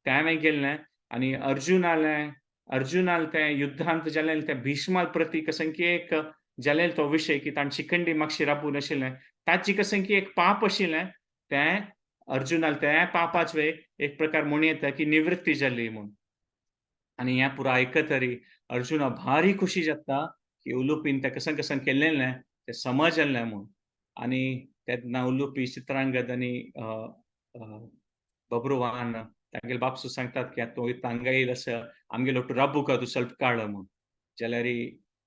त्या गेल्लें आनी अर्जुनाल ते युध्दांत जालेले ते भिष्माल प्रती कसन की एक जालेलो तो विशय की ताणें शिखंडी मागशीर आपोवन आशिल्लें ताची कसन की एक पाप आशिल्लें तें अर्जुनाल त्या पापाच वे एक प्रकार म्हणूं येता की निवृत्ती जाली म्हूण. आनी हें पुरो आयकतरी अर्जुना भारी खुशी जाता की उलोवपीन तें कसन केल्लें तें समजलें म्हूण. आनी तेन्ना उलोवपी चित्रांगद आनी बब्रुवाहन तांगेले बापसून सांगतात की तूं हांगा येयला आसा आमगेलो राबू का तूं ಸ್ವಲ್ಪ काळ म्हूण. जाल्यार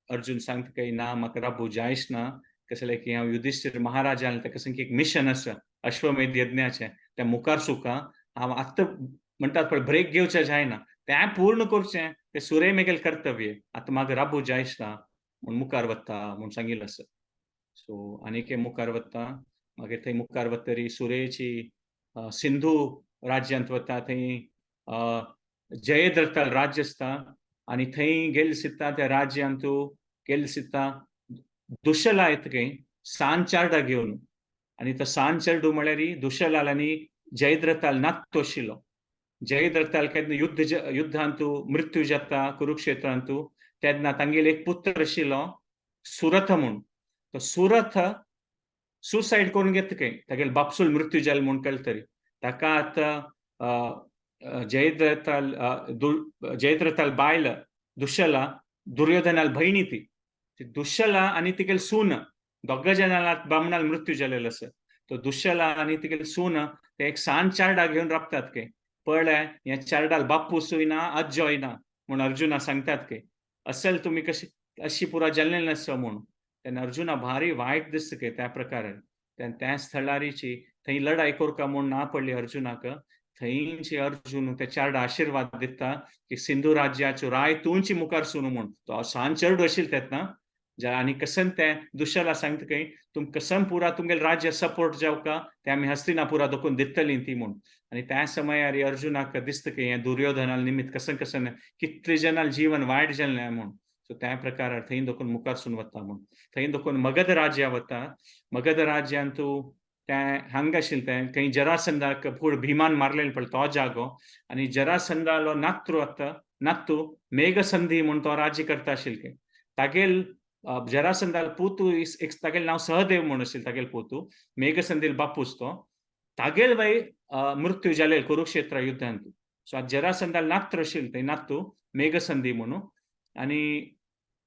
अर्जुन सांगता की ना म्हाका राबू जायच ना. कसलें की हांव युधिष्ठीर महाराजान तें कसन की एक मिशन आसा अश्वमेध यज्ञाचें तें मुखार सुका हांव आत्तां म्हणटात पळय ब्रेक घेवचें जायना. तें पूर्ण करचें तें सुरय म्हगेलें कर्तव्य. आतां म्हाका राबू जायच ना म्हूण मुखार वता म्हूण सांगिल्लें आसा. सो आनीक मुखार वता मागीर थंय मुखार वतरी सुरयेची सिंधू राज्यांत वता थंय जयद्रथाल राज्य आसता आनी थंय गेले सिद्धा त्या राज्यांत गेले सिद्धा दुशला येता थंय सांचार्डा घेवन आनी तो सांचर्डू म्हळ्यार दुशलाल आनी जयद्रथाल नातो आशिल्लो. जयद्रथाल केन्ना युध्दांत मृत्यू जाता कुरुक्षेत्रांत तेन्ना तांगेलो एक पुत्र आशिल्लो सुरथ म्हूण. तो सुरथ सुसायड करून घेता खंय तागेलो बापसूल मृत्यू जालो म्हूण कळटा तरी. ताका आतां जयद्रथाल बायल दुशला दुर्योधनाल भयणी ती. दुशला आनी तिगेली सून दोगा जाणांक बामणाल मृत्यू जालेलो आसा. तो दुशला आनी तिगेली सून ते एक सांचार्डा घेवन राबतात खंय. पळय हे चार्डाल बापूसूय ना आज्जोय ना म्हूण अर्जुना सांगतात खंय. असल तुमी कशी अशी पुरो जाल्लें आसा म्हूण. तेन्ना अर्जुना भारी वायट दिसता खंय त्या प्रकारान. त्या स्थळारीची थंय लढाई करका म्हूण ना पडली अर्जुनाक. थंयची अर्जुन ते चार्डा आशिर्वाद दिता की सिंधू राज्याच्यो राय तुंची मुखार सुरू म्हूण. तो सांचर्डू आशिल्लो तेन्ना आनी कसन तें दुशला सांगता खंय तुमकां कसन पुरा तुमगेलें राज्य सपोर्ट जावका तें आमी हस्तिनापुरा दोकून दितलीं ती म्हूण. आनी त्या समयार अर्जुनाक दिसता की हें दुर्योधनाल निमित्त कसन कितले जनाल जीवन वायट जाल्लें म्हूण. सो त्या प्रकारार थंय दोकून मुखारसून वता म्हूण थंय दोकून मगध राज्या वता मगध राज्यान तूं तें हांगा आशिल्लें तें खंय जरासंधाक फूड भिमान मारलेलें पळय तो जागो आनी जरासंधालो नातू वता नातू मेघसंधी म्हूण तो राज्य करता आशिल्लें तागेल जरासंधाल पूतू एक तागेलें नांव सहदेव म्हूण आशिल्लें तागेल पूतू मेघसंधील बापूस तो तागेल वय मृत्यू जालेल कुरुक्षेत्र युद्धांत सो जरासंधाल नातू आशिल्लें थंय नातू मेघसंधी म्हणून आनी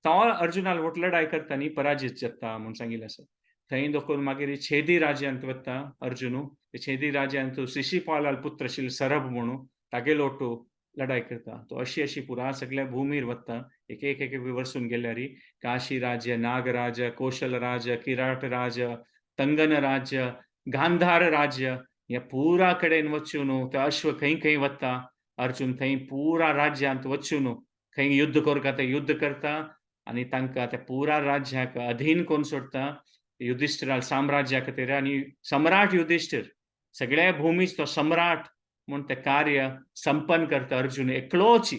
तो अर्जुनाल वोट लढाई करता न्ही पराजीत जाता म्हूण सांगिल्लें आसा थंय दोकून मागीर छेदी राज्यांत वता अर्जुनू छेदी राज्यांत शिशीपालाल पुत्र आशिल्लो सरभ म्हणून तागेलो ओटू लढाई करता तो अशी पुरा सगळ्या भूमीर वता एक वर्सून गेल्यार काशी राज्य नागराज कौशल राज्य किराट राज्य तंगन राज्य गांधार राज्य ह्या पुरा कडेन वचून तो अश्व खंय वता अर्जुन थंय पुरा राज्यांत वचून खंय युद्ध करता ते युद्ध करता आनी तांकां त्या पुरा राज्याक अधीन कोन्न सोडता युधिष्ठिराल साम्राज्या खातीर आनी सम्राट युधिष्ठिर सगळ्या भूमीच तो सम्राट म्हूण तें कार्य संपन्न करता अर्जुन एकलोच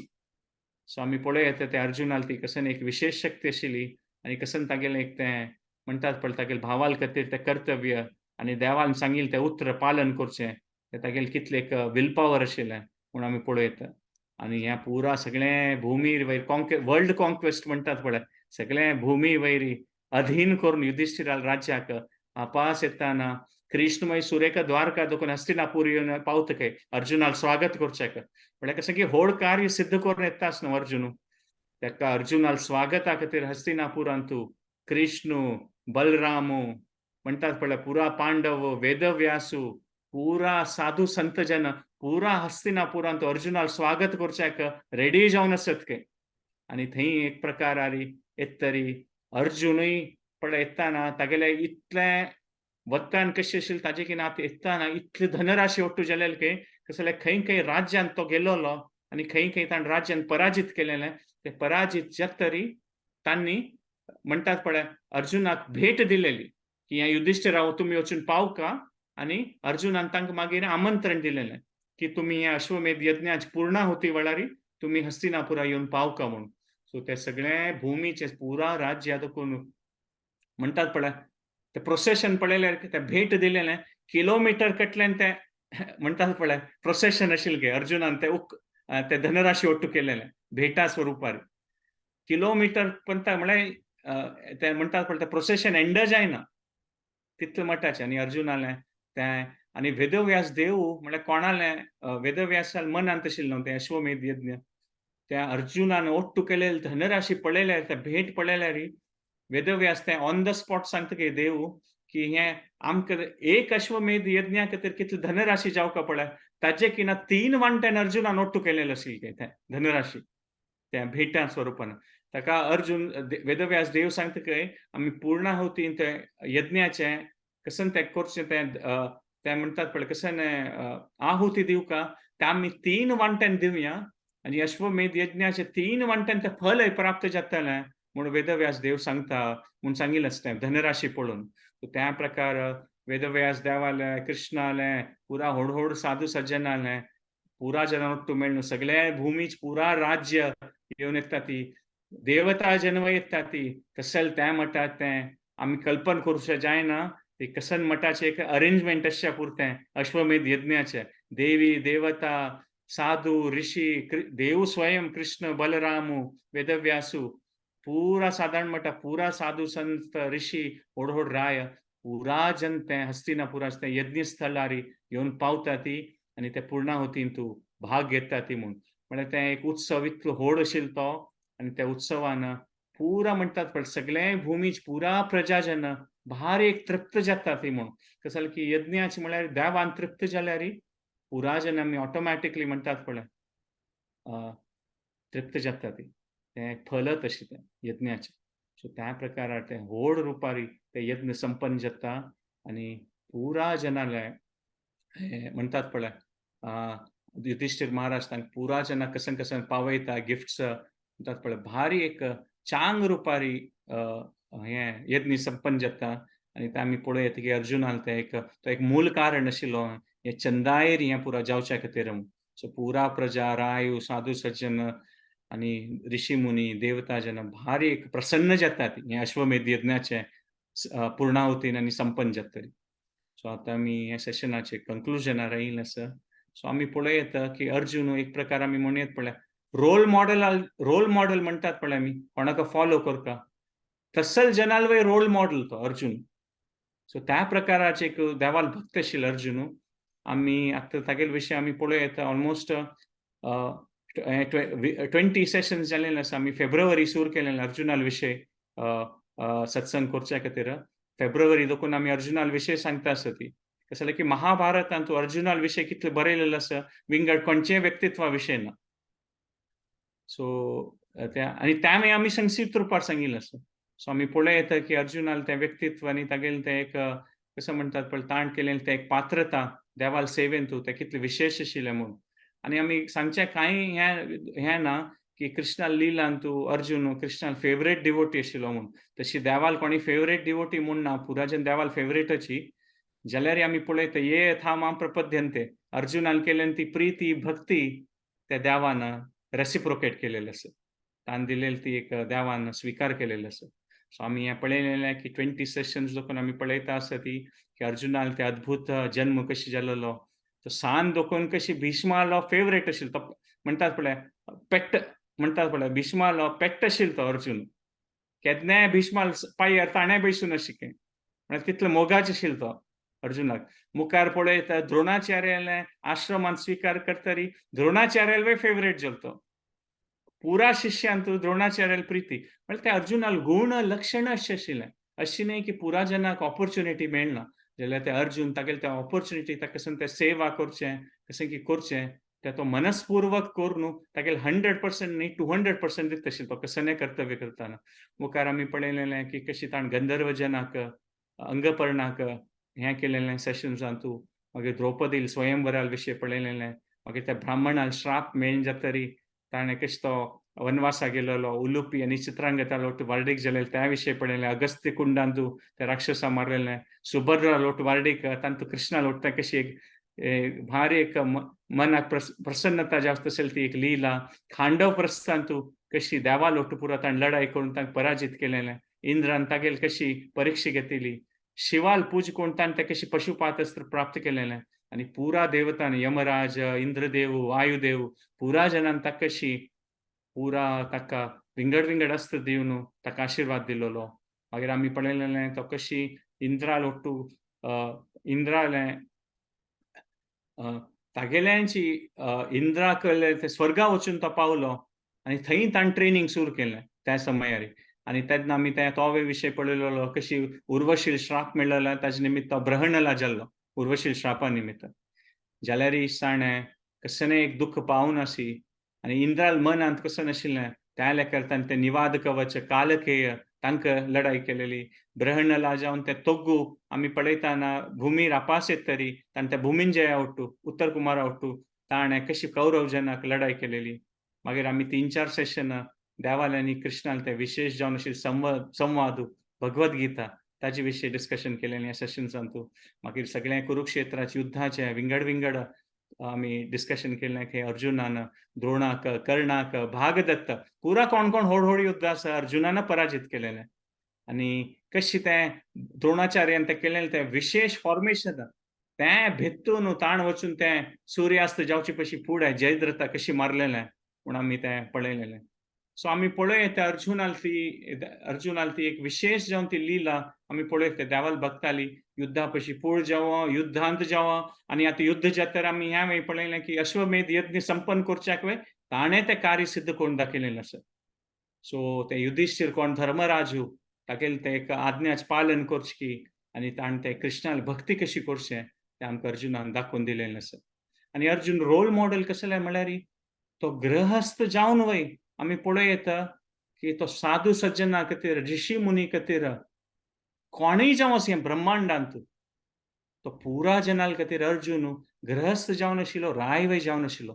सो आमी पळयता त्या अर्जुनाल ती कसन एक विशेष शक्ती आशिल्ली आनी कसन तागेलें एक तें म्हणटात पळय तागेले भावाल खातीर तें कर्तव्य आनी देवान सांगिल्लें तें उतर पालन करचें तें तागेलें कितलें एक विल पॉवर आशिल्लें म्हूण आमी पळयता आनी ह्या पुरा सगळें भूमीर वयर वर्ल्ड कॉन्क्वेस्ट म्हणटात पळय सगळें भूमी वयर अधीन करून युधिष्ठिराल राज्याक आपास येताना कृष्णमय सुरेख द्वारका दोकून हस्तिनापूर येवन पावतकय अर्जुनाल स्वागत करचेक म्हळ्यार कशें की व्हड कार्य सिद्ध करून येतास न्हू अर्जुन तेका अर्जुनाल स्वागता खातीर हस्तिनापुरांत तूं कृष्ण बलरामू म्हणटात पळय पुरा पांडव वेदव्यासू पुरा साधू संत जन पुरा हस्तिनापुरांत अर्जुनाल स्वागत करचेक रेडी जावन आसत के आनी थंय एक प्रकारारी येतरी अर्जुनूय पळय येताना तागेले इतलें वत्तान कशें आशिल्लें ताजे की आतां येताना इतली धनराशी ओट्टू जालेली की कसले खंय राज्यांत तो गेलोलो आनी खंय ताणें राज्यांत पराजीत केलेलें ते पराजीत जातरी तांणी म्हणटात पळय अर्जुनाक भेट दिलेली की ह्या युधिष्ठिराव तुमी वचून पावका आनी अर्जुनान तांकां मागीर आमंत्रण दिलेलें की तुमी ह्या अश्वमेध यज्ञाची पूर्णाहुती वेळार तुमी हस्तिनापुरा येवन पावका म्हूण सो ते सगळे भूमीचे पुरा राज्य दोकून म्हणटात पळय ते प्रोसेशन पळयल्यार ते भेट दिलेलें किलोमिटर कटल्यान ते म्हणटात पळय प्रोसेशन आशिल्लें गे अर्जुनान ते धनराशी ओट्टू केलेलें भेटा स्वरुपार किलोमिटर पर्यंत म्हळ्यार ते म्हणटात पळय ते प्रोसेशन एंड जायना तितले मटाचें आनी अर्जुनालें तें आनी वेदव्यास देव म्हळ्यार कोणालें वेदव्यासाल मनांत आशिल्लें न्हू तें अश्वमेध यज्ञ त्या अर्जुनान ओट्टू केलेली धनराशी पळयल्यार ते भेट पळयल्यार वेदव्यास तें ऑन द स्पॉट सांगता की देव की हें आमकां एक अश्वमेध यज्ञा खातीर कितली धनराशी जावका पळय ताजे किना 3 वांट्यान अर्जुनान ओट्टू केलेलें आशिल्लें तें धनराशी त्या भेटा स्वरुपान ताका अर्जुन वेदव्यास देव सांगता की आमी पूर्णाहुती ते यज्ञाचें कसन तें करचें तें म्हणटात पळय कसन आहुती दिवका तें आमी 3 वांट्यान दिवया आनी अश्वमेध यज्ञाचे 3 वांट्यान तें फल प्राप्त जातलें म्हूण वेदव्यास देव सांगता म्हूण सांगिल्लें आसता धनराशी पळोवन त्या प्रकार वेदव्यास देवालें कृष्णालें पुरा व्हड साधू सज्जनालें पुरा जनां ओट्टू मेळून सगळे भूमीच पुरा राज्य येवन येता ती देवता जन्म येता ती कसल त्या मठात तें आमी कल्पन करूंक जायना ते कसन मठाचें एक अरेंजमेंट आसचें पुरतें अश्वमेध यज्ञाचें देवी देवता साधू ऋषी देव स्वयं कृष्ण बलरामू वेदव्यासू पुरा साधारण मठ पुरा साधू संत ऋषी व्हड राय पुरा जन तें हस्तिनापुराचें तें यज्ञ स्थळार येवन पावता ती आनी ते पूर्णाहुतीन तूं भाग घेता ती म्हळ्यार तें एक उत्सव इतलो व्हड आशिल्लो तो आनी त्या उत्सवान पुरा म्हणटात पळय सगळे भूमीच पुरा प्रजाजन भारी एक तृप्त जाता ती म्हूण कसं की यज्ञाची म्हळ्यार देवान तृप्त जाल्यार पुरा जन आमी ऑटोमॅटिकली म्हणटात पळय तृप्त जाता ती तें फलत अशें तें यज्ञाचें सो त्या प्रकारार तें व्हड रुपारी तें यज्ञ संपन्न जाता आनी पुरा जनाले म्हणटात पळय युधिष्ठिर महाराज तांकां पुरा जनांक कसन पावयता गिफ्ट्स म्हणटात पळय भारी एक चांग रुपारी हें यज्ञ संपन्न जाता आनी ते आमी पळयता की अर्जुनान तो एक मूल कारण आशिल्लो हें चंदायेर हें पुरा जावच्या खातीर सो पुरा प्रजा राय साधू सज्जन आणि ऋषी मुनी देवता जन भारी एक प्रसन्न जातात हे अश्वमेध यज्ञाचे पूर्णाहुतीन आणि संपन्न जातरी. सो आता आमी ह्या सेशनाचे कंक्लुजनार येयला सर. सो आमी पळयता की अर्जुन एक प्रकार आमी म्हणयत पळय रोल मॉडेल म्हणटात पळय आमी कोणाक फॉलो करता तसल जनाल रोल मॉडेल तो अर्जुन. सो त्या प्रकाराचे एक देवाल भक्त आशिल्लो अर्जुन. आमी आतां तागेले विशीं आमी पळयत ऑलमोस्ट 20 सेशन्स जाल्ले आसा. आमी फेब्रुवारी सुरू केलेले अर्जुनाल विशय सत्संग करच्या खातीर. फेब्रुवारी देखून आमी अर्जुनाल विशय सांगता आसा ती. कसं जालें की महाभारतांत अर्जुनाल विशय कितले बरयलेलो आसा विंगड खंयचेय व्यक्तित्वा विशय ना. सो आनी त्या मागीर आमी संक्षिप्त रुपार सांगिल्लें आसा. सो आमी पळयता की अर्जुनाल तें व्यक्तित्व आनी तागेलें तें एक कसं म्हणटात पळय ताण केलेलें तें एक पात्रता देवाल सेवेंतू तें कितलें विशेश आशिल्लें म्हूण. आनी आमी सांगचें कांय हें ना की कृष्णाल लिलांतू अर्जुन कृष्णाल फेवरेट डिवोटी आशिल्लो म्हूण. तशी देवाल कोणी फेवरेट डिवोटी म्हूण ना पुराजन देवाल फेवरेटची. जाल्यार आमी पळयता ये यथा मां प्रपद्यन्ते अर्जुनान केलेली ती प्रीती भक्ती त्या देवान रेसिप्रोकेट केलेली आसा. तान दिलेली ती एक देवान स्वीकार केलेली आसा. सो आमी हें पळयलेलें की 20 सेशन्स देखून आमी पळयता आसा ती की अर्जुनाल ते अद्भुत जन्म कशी जाल्लो तो सान देखून कशी भिष्मालो फेवरेट आशिल्लो तो म्हणटात पळय पेट्ट म्हणटात पळय भिष्मालो पेट्ट आशिल्लो तो अर्जुन. केन्नाय भिष्माल पांयार ताणें बसून शिकें म्हळ्यार तितलो मोगाच आशिल्लो तो अर्जुनाक. मुखार पळयता द्रोणाचार्याले आश्रमांत स्वीकार करतरी द्रोणाचार्याल फेवरेट जालो तो. पुरा शिष्यांतू द्रोणाचार्याल प्रीती म्हळ्यार त्या अर्जुनाल गुण लक्षण अशें आशिल्लें. अशी न्हय की पुरा जनाक ऑपॉर्च्युनिटी मेळना जाल्यार ते अर्जुन तागेले त्या ऑपॉर्च्युनिटी ताका ते सेवा करचें कशें की करचें तें तो मनस्पूर्वक कोर न्हू तागेले 100% न्हय 200% दिता आशिल्लो तो कसलेंय कर्तव्य करताना. मुखार आमी पळयलेलें की कशी ताण गंधर्व जनाक अंगपर्णाक हें केलेलें सेशन्सांतू मागीर द्रौपदी स्वयंवराल विशय पळयलेलें मागीर त्या ब्राह्मणाल श्राप मेळना जातरी ताणें कशें तो वनवासाक गेलोलो उलुपी आनी चित्रांगदा लोट वार्डीक जालेले त्या विशय पळयलें. अगस्त्य कुंडांतू त्या राक्षसा मारलेलें. सुभद्रा लोट वार्डीक तांतू कृष्णा लोट तें कशी एक भारी एक मनाक प्रसन्नता जास्त आशिल्ली ती एक लीला. खांडव प्रस्थांतू कशी देवा लोट पुरो ताणें लढाई करून तांकां पराजीत केलेलें. इंद्रान तागेली कशी परिक्षा घेतिली. शिवाल पूज करून ताणें तें कशी पशुपात अस्त्र प्राप्त केलेलें आनी पुरा देवतान यमराज इंद्रदेव वायुदेव पुरा जनान ताका कशी पुरा ताका विंगड अस्त्र दिवन ताका आशिर्वाद दिलोलो. मागीर आमी पळयलेलें तो कशी इंद्रा लोटू इंद्रालें तागेल्यांची इंद्राक ते स्वर्गा वचून तो पावलो आनी थंय ताणें ट्रेनिंग सुरू केलें त्या समयार. आनी तेन्ना आमी तो विशय पळयलेलो कशी उर्वशील श्राप मेळ्ळलो ताजे निमित्त तो ब्रहणला जाल्लो उर्वशील श्रापा निमित्त. जाल्यार दिसाणें कसलेंय एक दुख्ख पावून आसी आनी इंद्राल मनांत कसो नाशिल्लें त्या लेकार ताणें तें निवाद कवच कालकेय तांकां लढाई केलेली. ब्रहणला जावन ते तोग्गू आमी पळयताना भुमीर आपास येतरी ताणें त्या भुमिंजया वट्टू उत्तर कुमारा वट्टू ताणें कशी कौरव जनाक लढाई केलेली. मागीर आमी 3-4 सेशनां देवाल आनी कृष्णाल ते विशेश जावन आशिल्ले संवाद भगवत गीता ताजे विशय डिस्कशन केलेलें ह्या सेशन्सांतू. मागीर सगळें कुरुक्षेत्राच्या युद्धाचें विंगड आमी डिस्कशन केलें की अर्जुनान द्रोणाक कर्णाक भागदत्त पुरा कोण व्हड युद्ध आसा अर्जुनान पराजीत केलेलें. आनी कशी तें द्रोणाचार्यान तें केलेलें तें विशेष फॉर्मेशन तें भित्तून ताण वचून तें सुर्यास्त जावचे पयलीं फुडें जयद्रथा कशी मारलेलें म्हूण आमी तें पळयलेलें. सो आमी पळयत अर्जुनाल ती एक विशेश जावन ती लीला आमी पळयत देवाल भक्ताली युद्धा पयलीं पूळ जावं युद्धांत जावं आनी आतां युद्ध जातर आमी ह्या वेळी पळयलें की अश्वमेध यज्ञ संपन्न करच्याक ताणें तें कार्य सिद्ध करून दाखयलेलें आसा. सो ते युधिष्ठीर कोण धर्मराजू तागेलें तें एक आज्ञाचें पालन करचें आनी ताणें तें कृष्णाल भक्ती कशी करचें तें आमकां अर्जुनान दाखोवन दिलेलें आसा. आनी अर्जुन रोल मॉडेल कसलें म्हळ्यार तो गृहस्थ जावन आमी पळयत की तो साधू सज्जना खातीर ऋषी मुनी खातीर कोणूय जावं अशें ब्रह्मांडांत तो पुरा जनाल खातीर अर्जुन गृहस्थ जावन आशिल्लो राय जावन आशिल्लो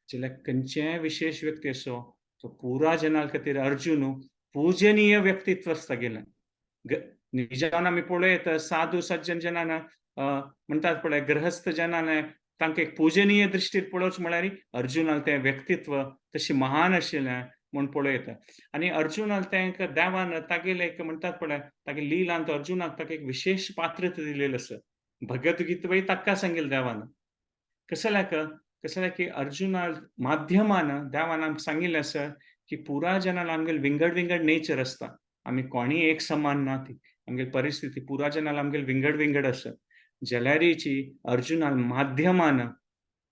जाल्यार खंयचेय विशेष व्यक्ती असो तो पुरा जनाल खातीर अर्जुन पूजनीय व्यक्तित्व तागेलें. निजान आमी पळयत साधू सज्जन जनान म्हणटात पळय गृहस्थ जनान तांकां एक पूजनीय दृश्टीर पळोवचें म्हळ्यार अर्जुनाल तें व्यक्तित्व तशें महान आशिल्लें म्हूण पळयता. आनी अर्जुनाक तेंका देवान तागेले एक म्हणटात पळय तागे लिलांत अर्जुनाक ताका एक विशेष पात्रता दिलेली आसा. भगवद्गीतेवय ताका सांगिल्लें देवान. कसं की अर्जुना माध्यमान देवान आमकां सांगिल्लें आसा की पुराय जनाल आमगेले विंगड विंगड नेचर आसता. आमी कोणीय एक समान ना ती. आमगेली परिस्थिती पुराय जनाल आमगेले विंगड विंगड आसा. जाल्यारीची अर्जुनाल माध्यमान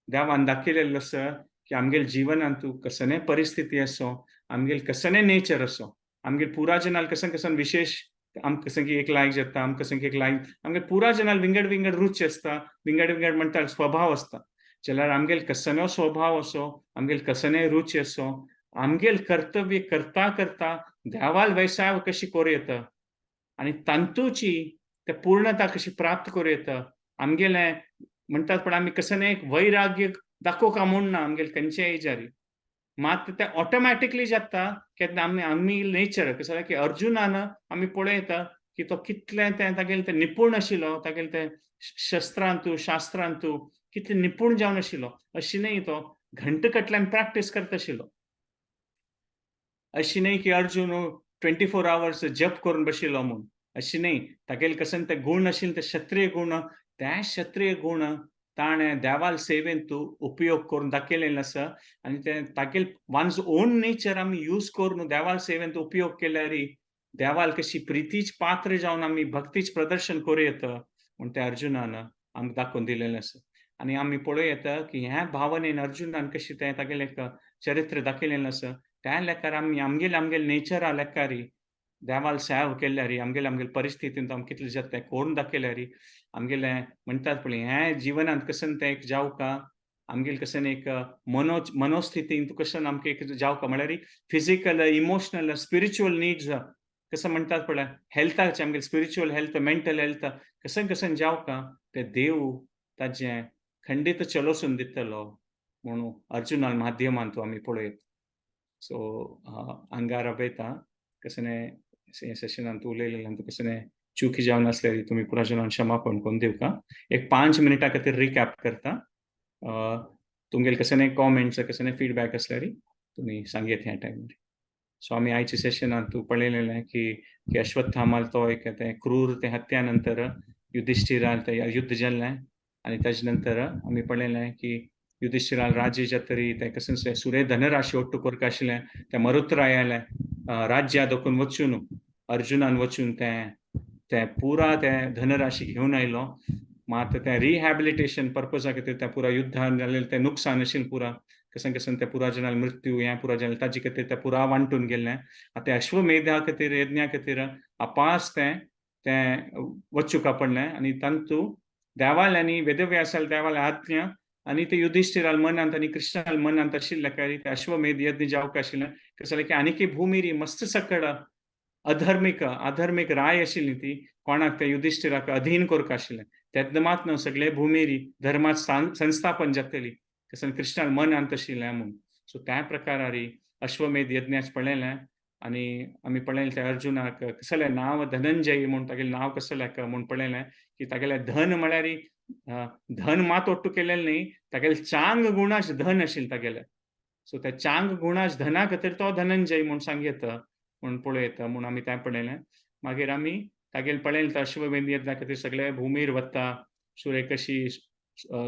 देवान दाखयलेलें आसा की आमगेले जिवनांत कसनय परिस्थिती आसूं, आमगेले कसनय नेचर आसूं, आमगेले पुराय जनाल कसन विशेष आमकां कसन एक लायक जाता, आमकां कसन एक लायक आमगेले पुराय जनाल विंगड विंगड रूच आसता, विंगड विंगड म्हणटा स्वभाव आसता. जाल्यार आमगेले कसनय स्वभाव आसूं, आमगेले कसनय रूच आसूं, आमगेले कर्तव्य करता करता देवाल वेसाव कशी करूं येता आनी तांतूची ते पूर्णता कशी प्राप्त करूं येता. आमगेले म्हणटात पण आमी कसनय एक वैराग्य दाखोवंक म्हूण ना आमगेले खंयच्याय एजारी. मात ते ऑटोमॅटिकली जाता केन्ना आमी नेचर कसो की अर्जुनान आमी पळयता की तो कितलें तागेलें तें निपूण आशिल्लो, तागेलें तें शास्त्रांत कितलें निपूण जावन आशिल्लो. अशें न्हय तो घंटकटल्यान प्रॅक्टीस करता आशिल्लो. अशी न्हय की अर्जुन 24 आवर्स जप करून बशिल्लो म्हूण. अशी न्हय. तागेले कसन ते गूण आशिल्ले ते क्षत्रीय गूण, त्या क्षत्रीय गूण ताणें देवाल सेवेंत उपयोग करून दाखयलेलो आसा आनी ते तागेले वन्स ओन नेचर आमी यूज करून देवाल सेवेंत उपयोग केल्यार देवाल कशी प्रितीच पात्र जावन आमी भक्तीच प्रदर्शन करूं येता म्हूण त्या अर्जुनान आमकां दाखोवन दिलेलें आसा. आनी आमी पळोवं येता की ह्या भावनेन अर्जुनान कशें तें तागेलें एक चरित्र दाखयलेलें आसा. त्या लेकार आमी आमगेले नेचरा लेकारी देवाल सेवा केल्यार आमगेले परिस्थितींत आमी कितलें जाता तें करून दाखयल्यार आमगेले म्हणटात पळय हें जिवनांत कसन तें एक जावका आमगेले कसन एक मनोस्थितींत कसन आमकां एक जावका म्हळ्यार फिजिकल, इमोशनल, स्पिरिच्युअल नीड्स कसं म्हणटात पळय हेल्थाचे आमगेले स्पिरिच्युअल हेल्थ, मेंटल हेल्थ कसन जावका ते देव ताजें खंडीत चलोवसून दितलो म्हणून अर्जुना माध्यमांत आमी पळयत. सो हांगा राबयता कसलें सेशनांत उलयलें कसलें चुकी जावन आसल्यार तुमी पुराय जनांक क्षमापण करून दिवका. एक 5 मिनिटां खातीर रिकॅप करता. तुमगेले कसलेंय कॉमेंट्स कसलेंय फीडबॅक आसल्यार तुमी सांगेत ह्या टायमार. सो आमी आयच्या सेशनांत पळयलेलें की अश्वत्थामाल तो एक तें क्रूर ते हत्या नंतर युधिष्ठिरान तें युध्द जाल्लें आनी ताजे नंतर आमी पळयलें की युधिष्ठिरान राज्य जातरी तें कसन सुरे धनराशी ओट्टू करता आशिल्लें तें मरुत्रायालें राज्या दोकून वचून अर्जुनान वचून तें पुरा तें धनराशी घेवन आयलो. मात तें रिहॅबिलिटेशन पर्पजा खातीर तें पुरा युध्दान जाल्लें तें नुकसान आशिल्लें पुरा कसन तें पुराय जनाल मृत्यू हें पुराय जालें ताजे खातीर तें पुरा वांटून गेल्लें. आतां अश्वमेधा खातीर यज्ञा खातीर अपास तें वचूंक पडलें आनी तांतू देवाल आनी वेदव्यासाल देवाल आज्ञा आनी ते युधिष्ठिराल मनांत आनी कृष्णाल मनांत आशिल्ले कारी ते अश्वमेध यज्ञ जावंक आशिल्लें. कसं जालें की आनीक भुमीर मस्त सकड आधर्मीक राय आशिल्ली ती कोणाक ते युधिष्ठिराक अधीन करता आशिल्लें. तेन्ना मात न्हू सगळे भुमीरी धर्मात संस्थापन जातली कसन कृष्णाल मनांत आशिल्लें म्हूण. सो त्या प्रकारार अश्वमेध यज्ञाच पळयलें आनी आमी पळयलें त्या अर्जुनाक कसलें नांव धनंजय म्हूण तागेलें नांव कसलें म्हूण पळयलें की तागेलें धन म्हळ्यार धन मात ओट्टू केलेलें न्ही तागेलें चांग गुणाच धन आशिल्लें तागेलें. सो त्या चांग गुणाच धना खातीर तो धनंजय म्हूण सांगयता म्हूण पळयता म्हूण आमी तें पळयलें. मागीर आमी तागेलें पळयलें त्या अश्वमेध यज्ञा खातीर सगळे भुमीर वता सुरे कशी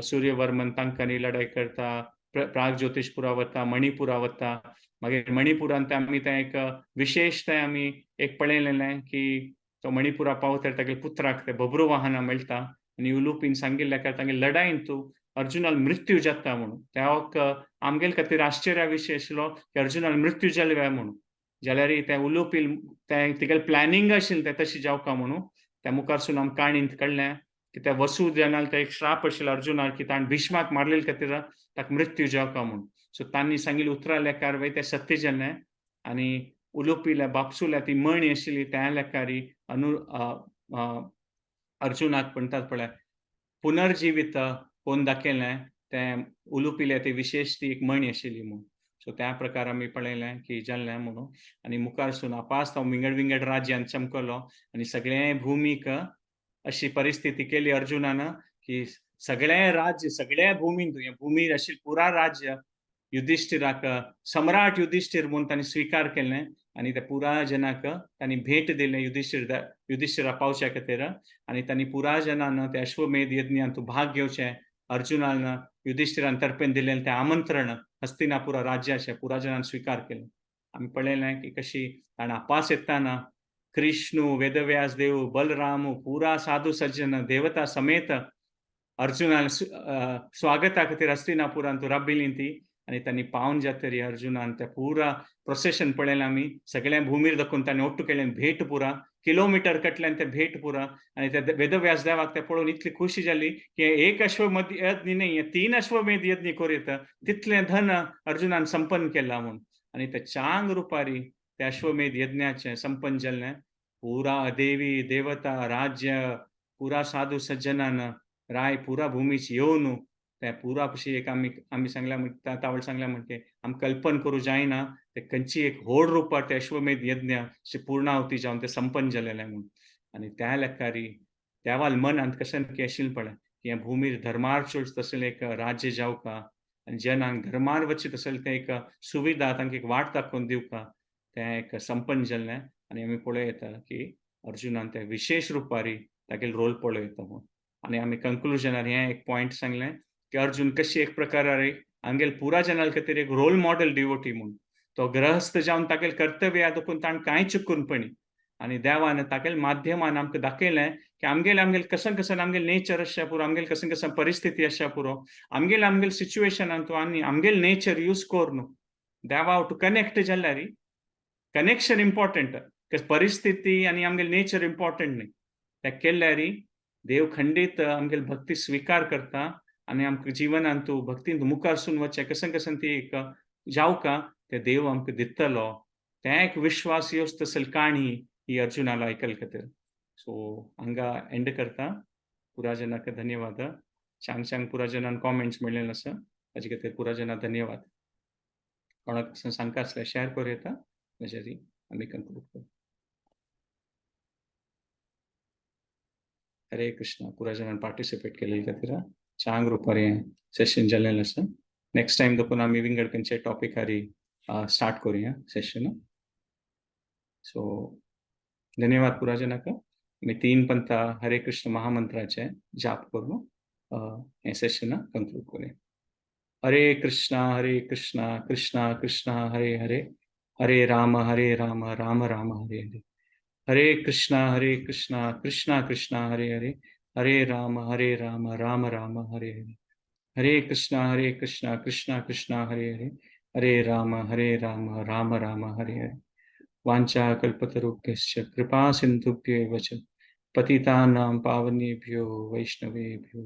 सूर्यवर्मन तांकांनी लढाई करता प्रागज्योतिषपुरा वता मणिपुरा वता. मागीर मणिपुरांत आमी तें एक विशेष तें आमी एक पळयलेलें की तो मणिपुरा पावता तागेल्या पुत्राक तें बब्रुवाहना मेळटा आनी उलुपीन सांगिल्लें की तांगे लढायेंत अर्जुनाल मृत्यू जाता म्हणून. त्या आमगेले खातीर आश्चर्या विशय आशिल्लो की अर्जुनाल मृत्यू जाले काय म्हणून. जाल्यार तें उलोवपी तें तेगेलें प्लॅनिंग आशिल्लें तें तशें जावका म्हणून त्या मुखारसून आमकां काणयेंत कळ्ळें की त्या वसुदेवान ते एक श्राप आशिल्लो अर्जुनाक की ताणें भिष्माक मारलेले खातीर ताका मृत्यू जावका म्हणून. सो तांणी सांगिल्लें उतरां लेकार वय तें सत्य जाल्लें आनी उलोवपी बापसूल्या ती मणी आशिल्ली त्या लेकारी अर्जुनाक म्हणटात पळय पुनर्जिवीत कोन्न दाखयलें तें उलोवपिल्या ती विशेश ती एक मणी आशिल्ली म्हणून. सो त्या प्रकार आमी पळयलें की जाल्लें म्हणून आनी मुखारसून अपास तो विंगड विंगड राज्यांत चमकलो आनी सगळे भुमीक अशी परिस्थिती केली अर्जुनान की सगळे राज्य सगळ्या भुमीर आशिल्लें पुरा राज्य युधिष्ठिराक सम्राट युधिष्ठिर म्हणून तांणी स्वीकार केलें आनी त्या पुराय जनाक तांणी भेट दिलें युधिष्ठिरा पावच्या खातीर आनी तांणी पुराय जनान त्या अश्वमेध यज्ञांत भाग घेवचें अर्जुनान युधिष्ठिरान तर्फेन दिलें तें आमंत्रण हस्तिनापुरा राज्याचें पुराय जनान स्वीकार केलें. आमी पळयलें की कशी ताणें आपास येताना कृष्ण वेदव्यास देव बलराम पुरा साधू सज्जन देवता समेत अर्जुनान स्वागता खातीर हस्तिनापुरांत राबिल्लीं ती आनी तांणी पावन जातरी अर्जुनान त्या पुरा प्रोसेशन पळयलें आमी सगळ्या भुमीर दाखोवन ताणें ओट्टू केलें भेट पुरा किलोमिटर कटल्यान तें भेट पुरा आनी त्या वेदव्यास देवाक तें पळोवन इतली खुशी जाली की एक अश्वमेध यज्ञ न्ही 3 अश्वमेध यज्ञ करीत तितलें धन अर्जुनान संपन्न केलां म्हूण आनी ते चांग रुपारी त्या अश्वमेध यज्ञाचें संपन्न जाल्लें पुरा देवी देवता राज्य पुरा साधू सज्जनान राय पुरा भूमीची येवन त्या पुरा कशी एक आमी सांगल्या तावळ सांगल्या म्हणटे आमी कल्पन करूं जायना ते खंयची एक व्हड रुपार ते अश्वमेध यज्ञ पूर्णाहुती जावन ते संपन्न जालेलें म्हूण आनी त्या लेखारी देवाल मनांत कशें की आशिल्लें पळय की ह्या भुमीर धर्मार्थ तसलें एक राज्य जावका आनी जनांक धर्मार वचीत तसलें तें एक सुविधा तांकां एक वाट दाखोवन दिवका तें एक संपन्न जाल्लें आनी आमी पळयता की अर्जुनान ते विशेष रुपारी तागेलो रोल पळयता म्हूण आनी आमी कंक्लुजनार हें एक पॉयंट सांगलें की अर्जुन कशी एक प्रकारे आमगेल पुरा जनाल खातीर एक रोल मॉडेल डिवोटी म्हूण तो ग्रहस्थ जावन तागेल कर्तव्य देखून ताणें कांय चुकूनपणी आनी देवान तागेल माध्यमान आमकां दाखयलें की आमगेल कसन आमगेल नेचर आसच्या पुरो आमगेल कसन परिस्थिती आसच्या पुरो आमगेल सिच्युएशनान तूं आनी आमगेल नेचर यूज कर न्हू देवा टू कनेक्ट जाल्यार कनेक्शन इम्पॉर्टंट परिस्थिती आनी आमगेल नेचर इम्पॉर्टंट न्ही तें केल्यार देव खंडीत आमगेल भक्ती स्वीकार करता आनी आमकां जिवनांत तूं भक्तींत मुखार सून वचचें कसन ती एक जावका ते देव आमकां दितलो तें एक विश्वास येवच तसली काणी ही अर्जुनाला आयकल खातीर सो हांगा एंड करता पुराजनाक धन्यवाद चांग पुराजनान कॉमेंट्स मेळिल्ले आसा ताजे खातीर पुराजना धन्यवाद कोणाक सांगता आसल्यार शेअर करूं येता म्हज्यारी आमी कंक्लूड करूं हरे कृष्णा पुराजनान पार्टिसिपेट केले खातीर चांग रुपारी सेशन जाल्लें आसा नेक्स्ट टाइम देखून आमी विंगड खंयचे टॉपिकारी स्टार्ट करूया सेशन सो धन्यवाद पुराजनाक आमी 3 पंथा हरे कृष्ण महामंत्राचे जाप करून हें सेशन कंक्लूड करूया हरे कृष्णा कृष्णा कृष्णा हरे हरे हरे राम राम राम हरे हरे हरे कृष्णा कृष्णा कृष्णा हरे हरे हरे राम राम राम हरे हरे हरे कृष्णा कृष्णा कृष्णा हरे हरे हरे राम राम राम हरे हरे वाञ्छा कल्पतरुभ्यश्च कृपा सिन्धुभ्यो एव च पतितानां पावनेभ्यो वैष्णवेभ्यो